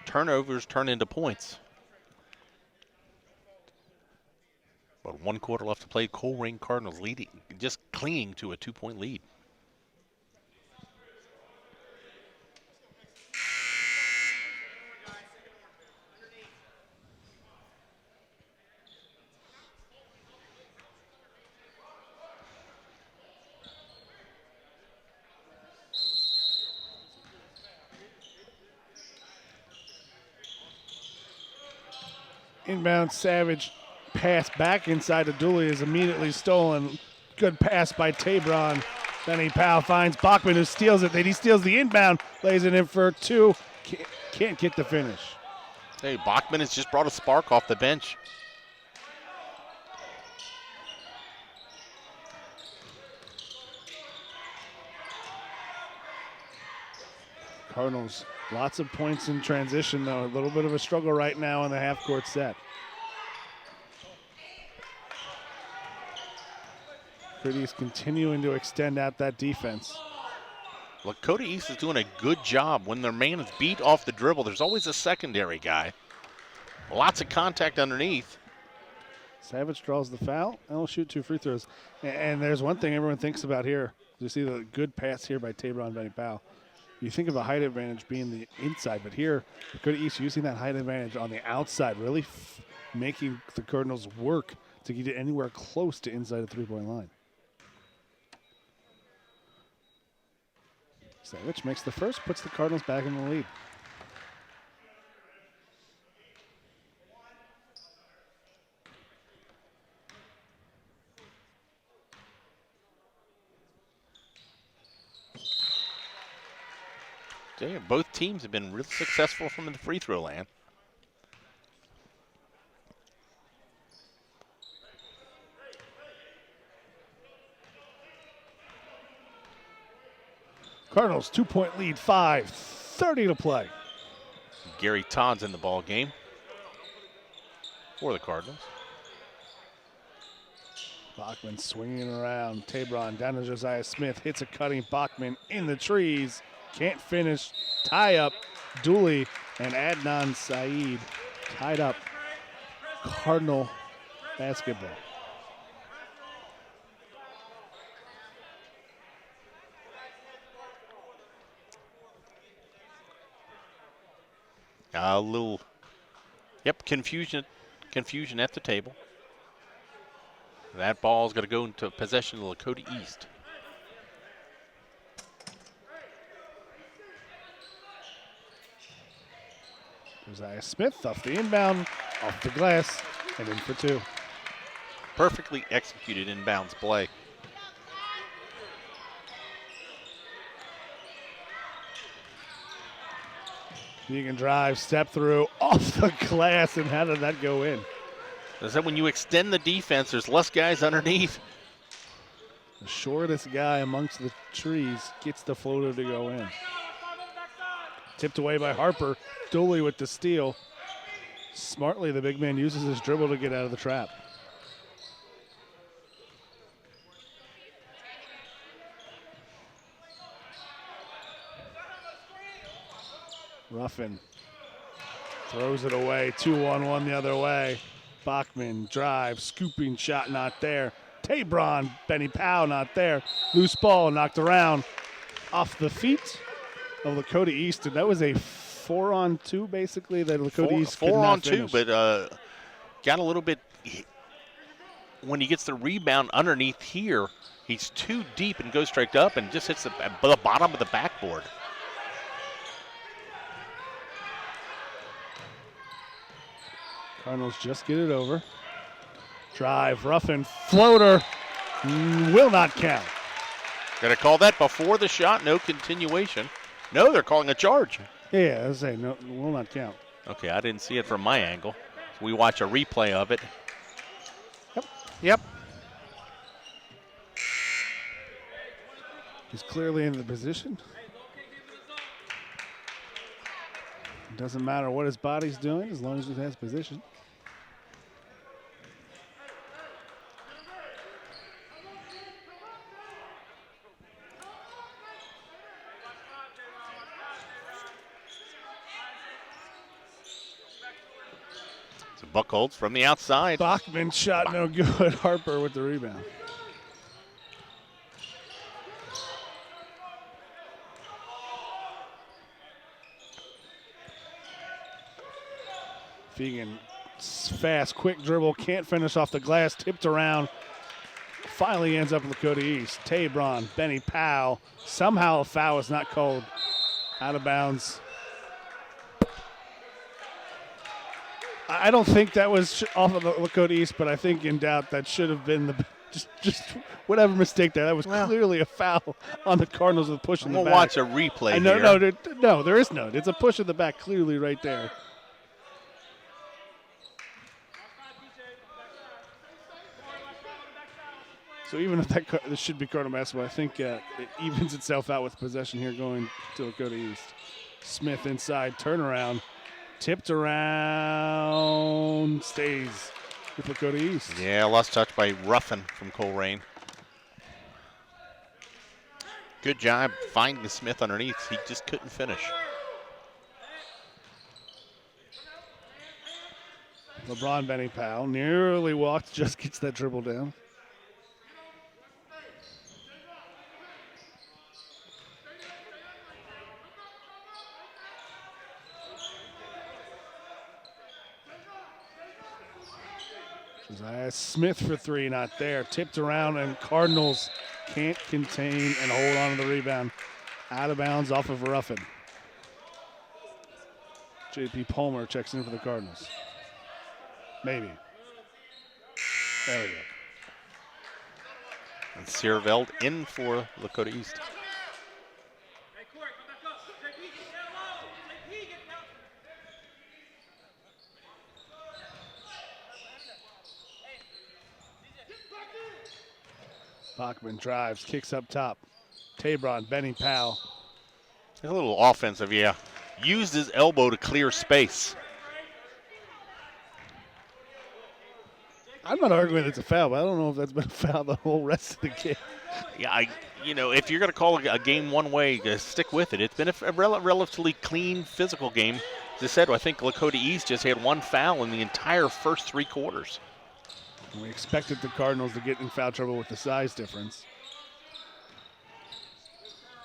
Turnovers turn into points. But 1 quarter left to play. Colerain Cardinals leading, just clinging to a 2-point lead. Inbound Savage pass back inside to Dooley is immediately stolen. Good pass by Tabron. Benny Powell finds Bachman, who steals it. Then he steals the inbound, lays it in for two. Can't get the finish. Hey, Bachman has just brought a spark off the bench. Cardinals, lots of points in transition, though. A little bit of a struggle right now in the half-court set. East continuing to extend out that defense. Lakota East is doing a good job. When their man is beat off the dribble, there's always a secondary guy. Lots of contact underneath. Savage draws the foul, and will shoot 2 free throws. And there's one thing everyone thinks about here. You see the good pass here by Tabron Benny Powell. You think of a height advantage being the inside, but here, Lakota East using that height advantage on the outside, really making the Cardinals work to get it anywhere close to inside the 3-point line. Savage makes the first, puts the Cardinals back in the lead. Both teams have been really successful from the free throw land. Cardinals 2-point lead, 5:30 to play. Gary Todd's in the ball game for the Cardinals. Bachman swinging around. Tabron down to Josiah Smith. Hits a cutting Bachman in the trees. Can't finish. Tie up. Dooley and Adnan Saeed tied up. Cardinal basketball. A little, confusion at the table. That ball's going to go into possession of Lakota East. Josiah Smith off the inbound, off the glass, and in for 2. Perfectly executed inbounds play. You can drive, step through, off the glass, and how did that go in? Is that when you extend the defense, there's less guys underneath? The shortest guy amongst the trees gets the floater to go in. Tipped away by Harper. Dooley with the steal. Smartly, the big man uses his dribble to get out of the trap. Ruffin throws it away. 2-on-1 the other way. Bachman drives, scooping shot not there. Tabron, Benny Powell not there. Loose ball knocked around off the feet of Lakota East, and that was a 4-on-2 basically that Lakota East could not finish. 4-on-2, but got a little bit. When he gets the rebound underneath here, he's too deep and goes straight up and just hits the bottom of the backboard. Cardinals just get it over. Drive, Ruffin, floater, will not count. Gonna call that before the shot, no continuation. No, they're calling a charge. Yeah, I was saying, no, will not count. Okay, I didn't see it from my angle. So we watch a replay of it. Yep. He's clearly in the position. It doesn't matter what his body's doing as long as he has position. So Buchholz from the outside. Bachman shot no good. Harper with the rebound. Fegan, fast, quick dribble, can't finish off the glass, tipped around. Finally ends up in Lakota East. Tabron, Benny Powell. Somehow a foul is not called. Out of bounds. I don't think that was off of the Lakota East, but I think in doubt that should have been the just whatever mistake there. That was clearly a foul on the Cardinals with push in the back. We'll watch a replay No, here. no, there is no. It's a push in the back, clearly right there. So even if this should be Cardinal basketball, I think it evens itself out with possession here going to Lakota East. Smith inside, turnaround, tipped around, stays with Lakota East. Yeah, lost touch by Ruffin from Colerain. Good job finding Smith underneath. He just couldn't finish. LeBron Benny Powell nearly walked, just gets that dribble down. Smith for three, not there. Tipped around, and Cardinals can't contain and hold on to the rebound. Out of bounds off of Ruffin. JP Palmer checks in for the Cardinals. Maybe. There we go. And Sierveld in for Lakota East. Bachman drives, kicks up top. Tabron, Benny Powell. A little offensive, yeah. Used his elbow to clear space. I'm not arguing it's a foul, but I don't know if that's been a foul the whole rest of the game. Yeah, if you're going to call a game one way, stick with it. It's been a relatively clean physical game. As I said, I think Lakota East just had one foul in the entire first 3 quarters. We expected the Cardinals to get in foul trouble with the size difference.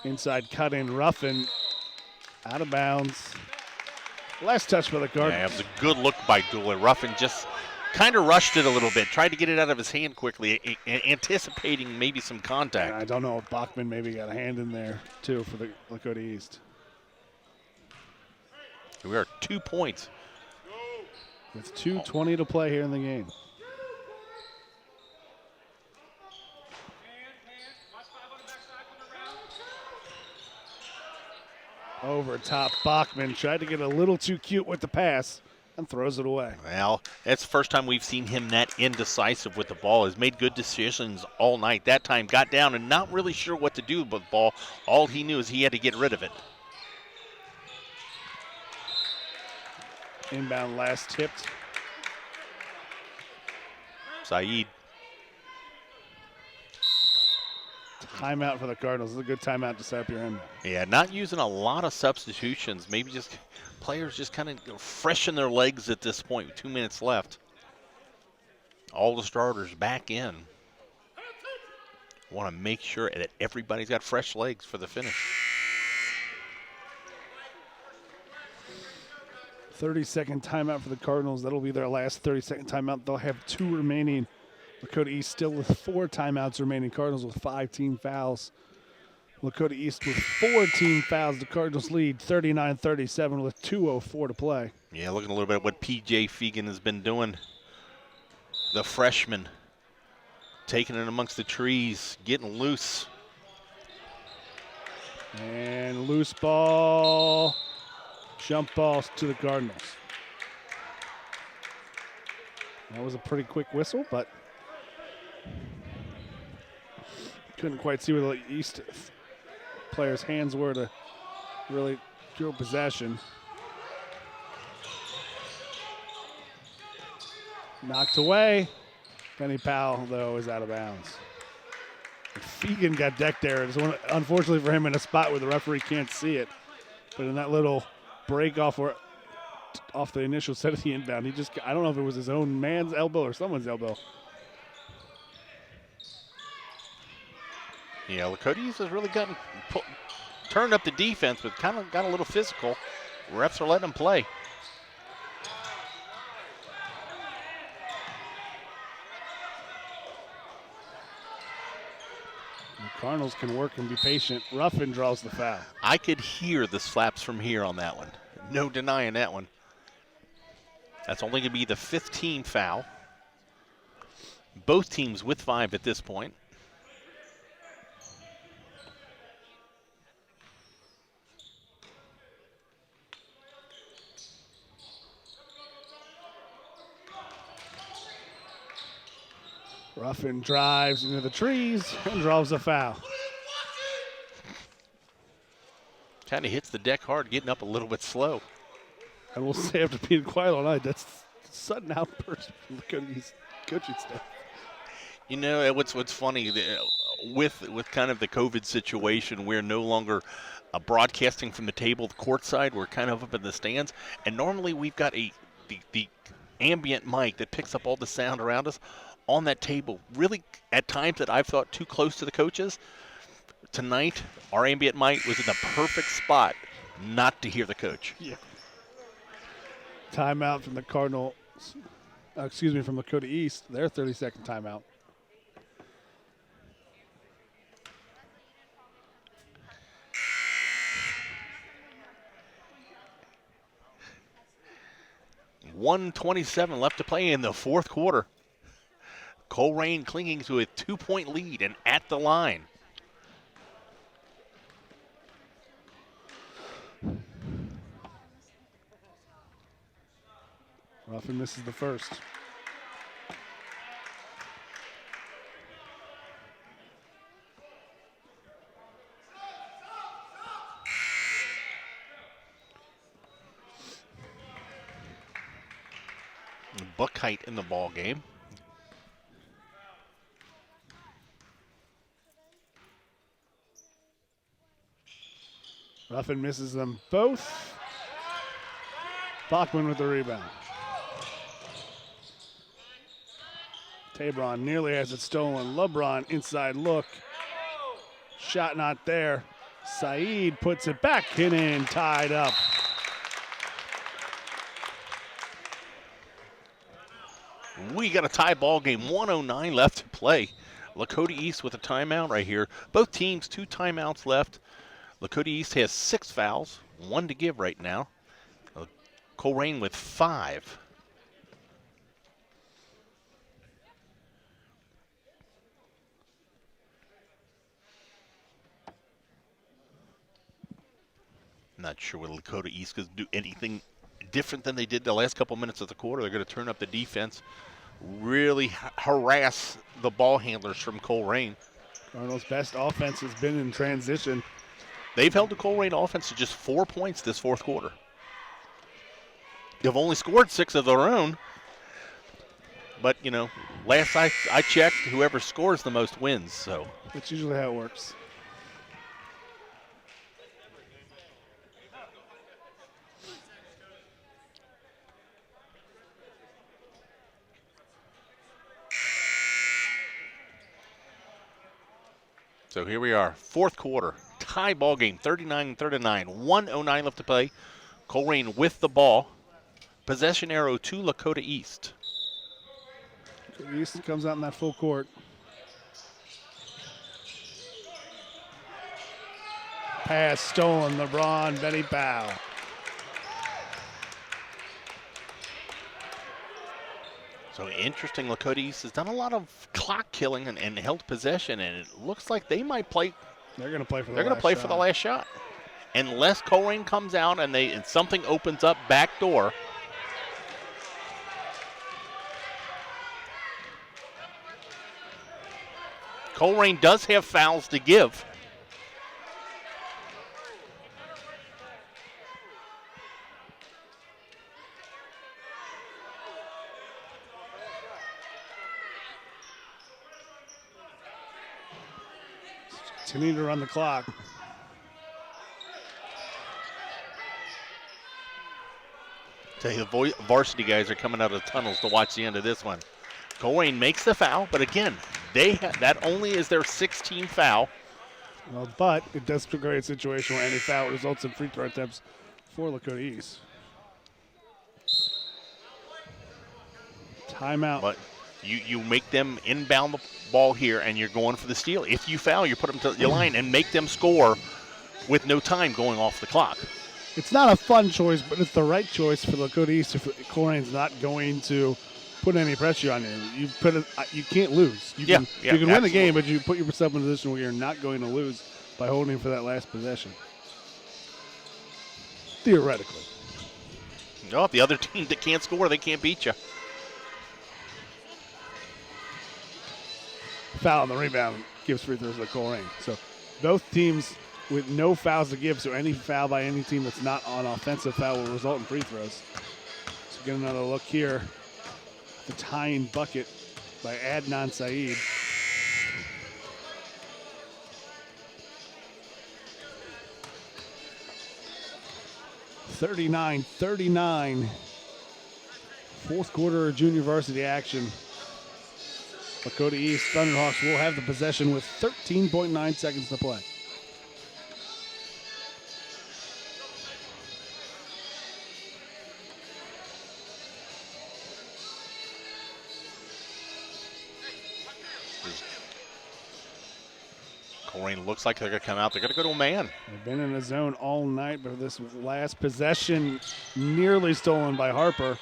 Inside cut in, Ruffin, out of bounds. Last touch by the Cardinals. Yeah, it was a good look by Dooley. Ruffin just kind of rushed it a little bit, tried to get it out of his hand quickly, anticipating maybe some contact. And I don't know if Bachman maybe got a hand in there, too, for the Lakota East. We are 2 points. With 2:20 to play here in the game. Over top, Bachman tried to get a little too cute with the pass and throws it away. Well, that's the first time we've seen him that indecisive with the ball. He's made good decisions all night. That time got down and not really sure what to do with the ball. All he knew is he had to get rid of it. Inbound last tipped. Saeed. Timeout for the Cardinals. It's a good timeout to set up your end. Yeah, not using a lot of substitutions. Maybe just players just kind of freshen their legs at this point with 2 minutes left. All the starters back in. Want to make sure that everybody's got fresh legs for the finish. 30-second timeout for the Cardinals. That'll be their last 30-second timeout. They'll have 2 remaining. Lakota East still with 4 timeouts remaining. Cardinals with 5 team fouls. Lakota East with 4 team fouls. The Cardinals lead 39-37 with 2:04 to play. Yeah, looking a little bit at what P.J. Fegan has been doing. The freshman taking it amongst the trees, getting loose. And loose ball. Jump balls to the Cardinals. That was a pretty quick whistle, but couldn't quite see where the East players' hands were to really drill possession. Knocked away. Benny Powell, though, is out of bounds. Fegan got decked there. It's unfortunately for him in a spot where the referee can't see it. But in that little break off the initial set of the inbound, I don't know if it was his own man's elbow or someone's elbow. Yeah, Lakota East has really turned up the defense, but kind of got a little physical. Refs are letting them play. The Cardinals can work and be patient. Ruffin draws the foul. I could hear the slaps from here on that one. No denying that one. That's only going to be the 5th team foul. Both teams with 5 at this point. Ruffin drives into the trees and draws a foul. Kind of hits the deck hard, getting up a little bit slow. And we'll say after being quiet all night, that's a sudden outburst from the coaching staff. You know, what's funny, with kind of the COVID situation, we're no longer broadcasting from the table, the court side. We're kind of up in the stands. And normally we've got the ambient mic that picks up all the sound around us on that table. Really, at times that I've thought too close to the coaches. Tonight, our ambient mic was in the perfect spot not to hear the coach. Yeah. Timeout from the Cardinal, from Lakota East. Their 30-second timeout. .127 left to play in the 4th quarter. Colerain clinging to a 2-point lead and at the line. Ruffin misses the first. Buckheit in the ball game. Ruffin misses them both. Bachman with the rebound. Tabron nearly has it stolen. LeBron inside look. Shot not there. Saeed puts it back and in, tied up. We got a tie ball game, 109 left to play. Lakota East with a timeout right here. Both teams 2 timeouts left. Lakota East has 6 fouls, 1 to give right now. Colerain with 5. Not sure what Lakota East could do anything different than they did the last couple minutes of the quarter. They're going to turn up the defense, really harass the ball handlers from Colerain. Cardinals' best offense has been in transition. They've held the Colerain offense to just 4 points this 4th quarter. They've only scored 6 of their own. But, you know, last I checked, whoever scores the most wins. So that's usually how it works. So here we are, 4th quarter, tie ball game, 39-39, 1:09 left to play. Colerain with the ball. Possession arrow to Lakota East. Lakota East comes out in that full court. Pass stolen, LeBron, Benny Powell. So interesting, Lakota East has done a lot of clock killing and held possession, and it looks like they might play. They're going to play for the They're going to play for the last shot, unless Colerain comes out and something opens up back door. Colerain does have fouls to give. Continue to run the clock. Tell you, the varsity guys are coming out of the tunnels to watch the end of this one. Colerain makes the foul, but again, that only is their 16th foul. Well, but it does create a situation where any foul results in free throw attempts for Lakota East. Timeout. But you make them inbound the ball here, and you're going for the steal. If you foul, you put them to the line and make them score with no time going off the clock. It's not a fun choice, but it's the right choice for Lakota East if Colerain's not going to put any pressure on you. You can't lose. You can win the game, but you put yourself in a position where you're not going to lose by holding for that last possession. Theoretically. No, if the other team that can't score, they can't beat you. Foul on the rebound gives free throws to Colerain. So both teams with no fouls to give, so any foul by any team that's not on offensive foul will result in free throws. So get another look here. The tying bucket by Adnan Saeed. (39-39). Fourth quarter of junior varsity action. Lakota East Thunderhawks will have the possession with 13.9 seconds to play. Colerain looks like they're going to come out. They're going to go to a man. They've been in the zone all night, but this last possession nearly stolen by Harper.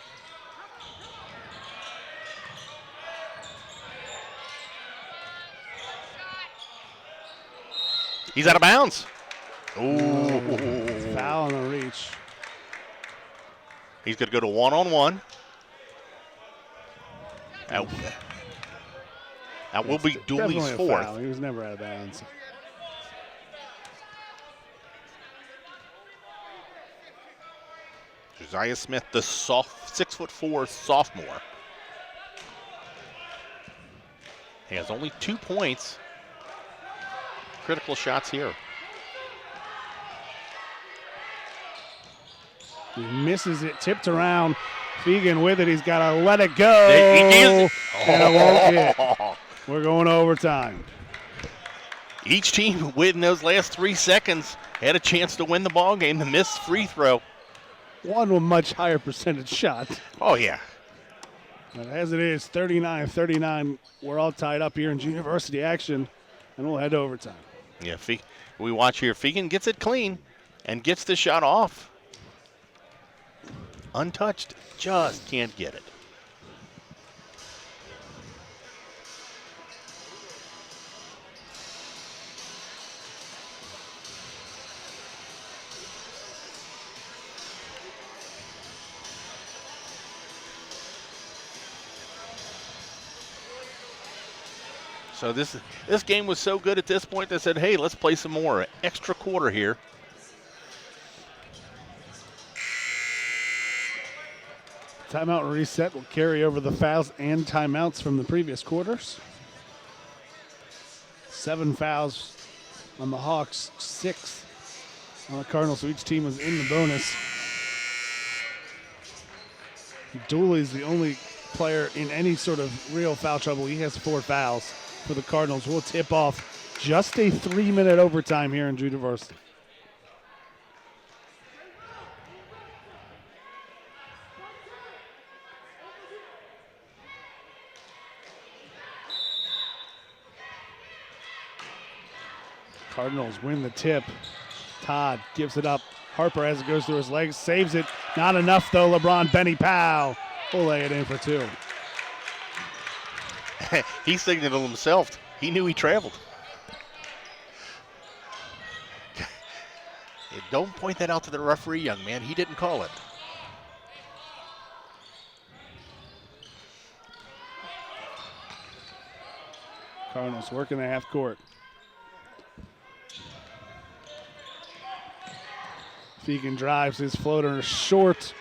He's out of bounds. Ooh. Foul on the reach. He's going to go to one-on-one. That will be Dooley's fourth. Foul. He was never out of bounds. Josiah Smith, the 6'4" sophomore. He has only 2 points. Critical shots here. He misses it, tipped around. Fegan with it. He's got to let it go. And it won't hit. We're going to overtime. Each team within those last 3 seconds had a chance to win the ball game. The missed free throw. One with much higher percentage shot. Oh, yeah. But as it is, 39-39. We're all tied up here in junior varsity action, and we'll head to overtime. Yeah, we watch here. Fegan gets it clean and gets the shot off. Untouched, just can't get it. So this game was so good at this point, they said, hey, let's play some more. Extra quarter here. Timeout reset will carry over the fouls and timeouts from the previous quarters. 7 fouls on the Hawks, 6 on the Cardinals, so each team was in the bonus. Dooley's the only player in any sort of real foul trouble. He has 4 fouls for the Cardinals. We'll tip off just a 3-minute overtime here in junior varsity. Cardinals win the tip. Todd gives it up. Harper, as it goes through his legs, saves it. Not enough, though. LeBron Benny Powell will lay it in for 2. He signaled himself. He knew he traveled. Don't point that out to the referee, young man. He didn't call it. Cardinals working the half court. Fegan drives his floater short.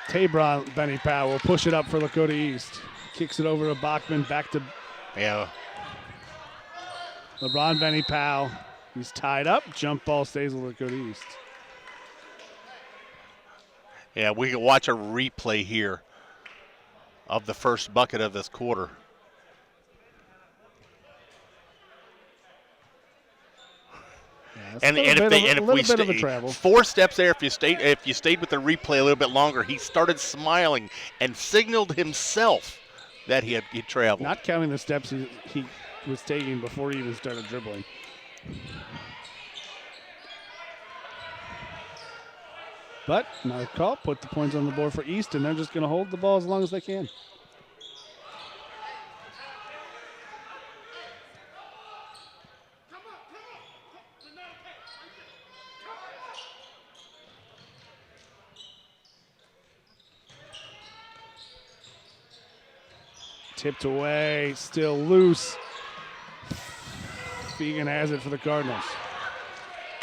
Tabron Benny Powell will push it up for Lakota East. Kicks it over to Bachman, back to LeBron Benny Powell. He's tied up. Jump ball stays with Lakota East. Yeah, we can watch a replay here of the first bucket of this quarter. And if we stayed 4 steps there, if you stayed with the replay a little bit longer, he started smiling and signaled himself that he traveled. Not counting the steps he was taking before he even started dribbling. But another call, put the points on the board for East, and they're just going to hold the ball as long as they can. Tipped away, still loose. Fegan has it for the Cardinals.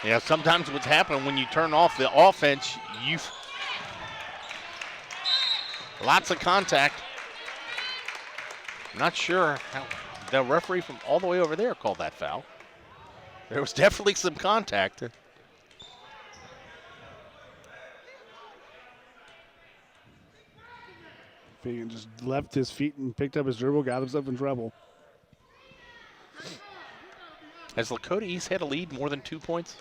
Yeah, sometimes what's happening when you turn off the offense, lots of contact. Not sure how the referee from all the way over there called that foul. There was definitely some contact. Fegan just left his feet and picked up his dribble, got himself in trouble. Has Lakota East had a lead more than 2 points?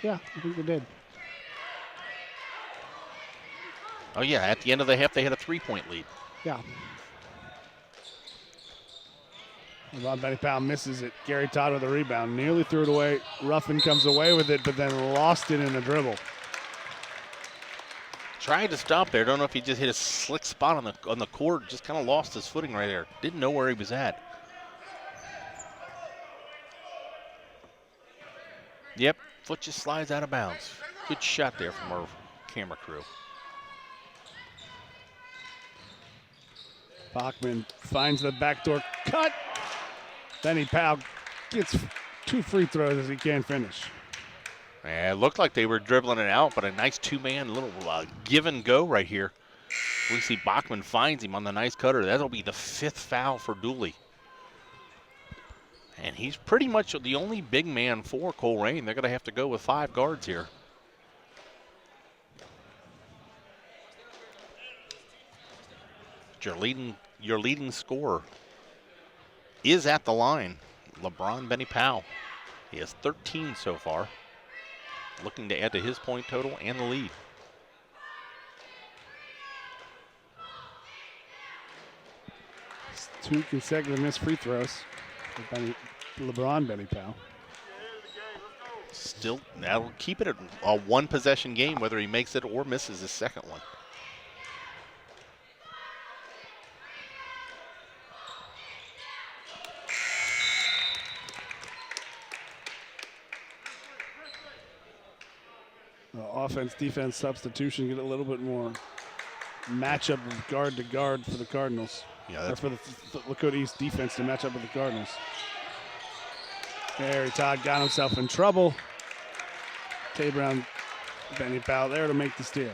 Yeah, I think they did. Oh, yeah, at the end of the half, they had a 3-point lead. Yeah. Ron Benny Powell misses it. Gary Todd with a rebound. Nearly threw it away. Ruffin comes away with it, but then lost it in a dribble. Tried to stop there. Don't know if he just hit a slick spot on the court. Just kind of lost his footing right there. Didn't know where he was at. Yep, foot just slides out of bounds. Good shot there from our camera crew. Bachman finds the backdoor cut. Benny Powell gets 2 free throws as he can't finish. Yeah, it looked like they were dribbling it out, but a nice two-man little give and go right here. We see Bachman finds him on the nice cutter. That'll be the 5th foul for Dooley. And he's pretty much the only big man for Colerain. They're going to have to go with 5 guards here. Your leading scorer is at the line, LeBron Benny Powell. He has 13 so far, looking to add to his point total and the lead. It's 2 consecutive missed free throws for LeBron Benny Powell. Still, that'll keep it a 1-possession game, whether he makes it or misses his second one. Offense-defense substitution, get a little bit more matchup of guard to guard for the Cardinals. Yeah, or that's for the Lakota East defense to match up with the Cardinals. Gary Todd got himself in trouble. Tay Brown, Benny Powell there to make the steal.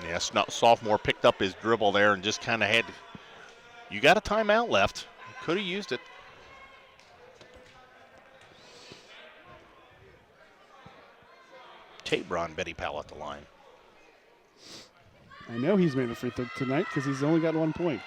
Yeah, sophomore picked up his dribble there and just kind of had, you got a timeout left. Could have used it. Tabron Benny Powell at the line. I know he's made a free throw tonight because he's only got 1 point.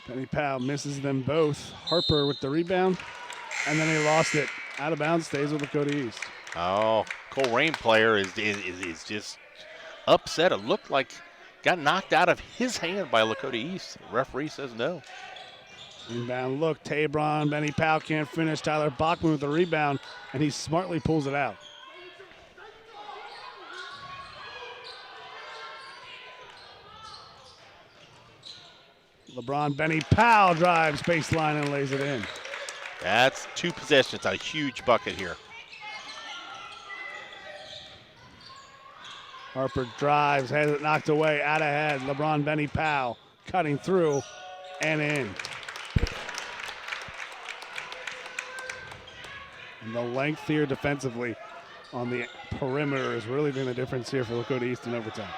Benny Powell misses them both. Harper with the rebound, and then he lost it. Out of bounds, stays with Lakota East. Oh, Colerain player is just upset. It looked like got knocked out of his hand by Lakota East. The referee says no. Inbound look, Tabron, Benny Powell can't finish. Tyler Bachman with the rebound, and he smartly pulls it out. LeBron Benny Powell drives baseline and lays it in. That's 2 possessions, a huge bucket here. Harper drives, has it knocked away, out ahead. LeBron Benny Powell cutting through and in. And the length here defensively on the perimeter has really been the difference here for Lakota East in overtime.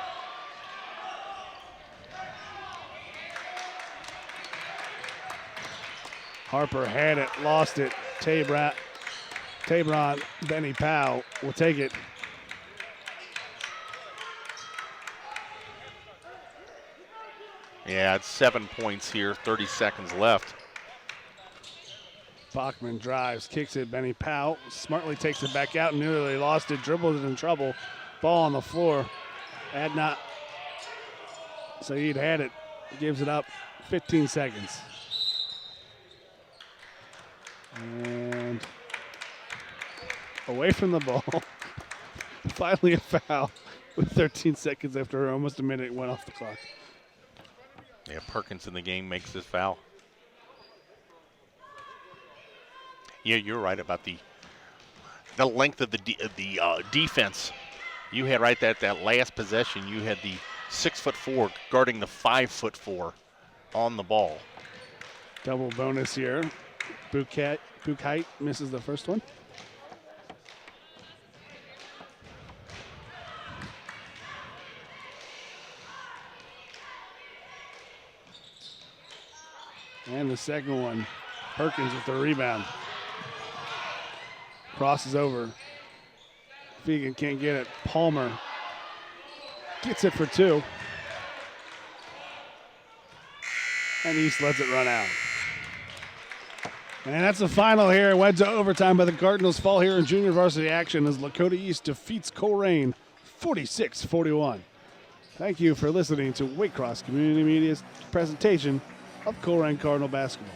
Harper had it, lost it. Tabron Benny Powell will take it. Yeah, it's 7 points here, 30 seconds left. Bachman drives, kicks it. Benny Powell smartly takes it back out. Nearly lost it, dribbled it in trouble. Ball on the floor. Adnat Saeed had it, gives it up. 15 seconds. And away from the ball. Finally a foul with 13 seconds after almost a minute went off the clock. Yeah, Perkins in the game makes this foul. Yeah, you're right about the length of the defense. You had right at that last possession, you had the 6'4" guarding the 5'4" on the ball. Double bonus here. Buchheit misses the first one. And the second one, Perkins with the rebound. Crosses over. Fegan can't get it. Palmer gets it for 2. And East lets it run out. And that's the final here. It went to overtime, but the Cardinals fall here in junior varsity action as Lakota East defeats Colerain 46-41. Thank you for listening to Waycross Community Media's presentation of Colerain Cardinal basketball.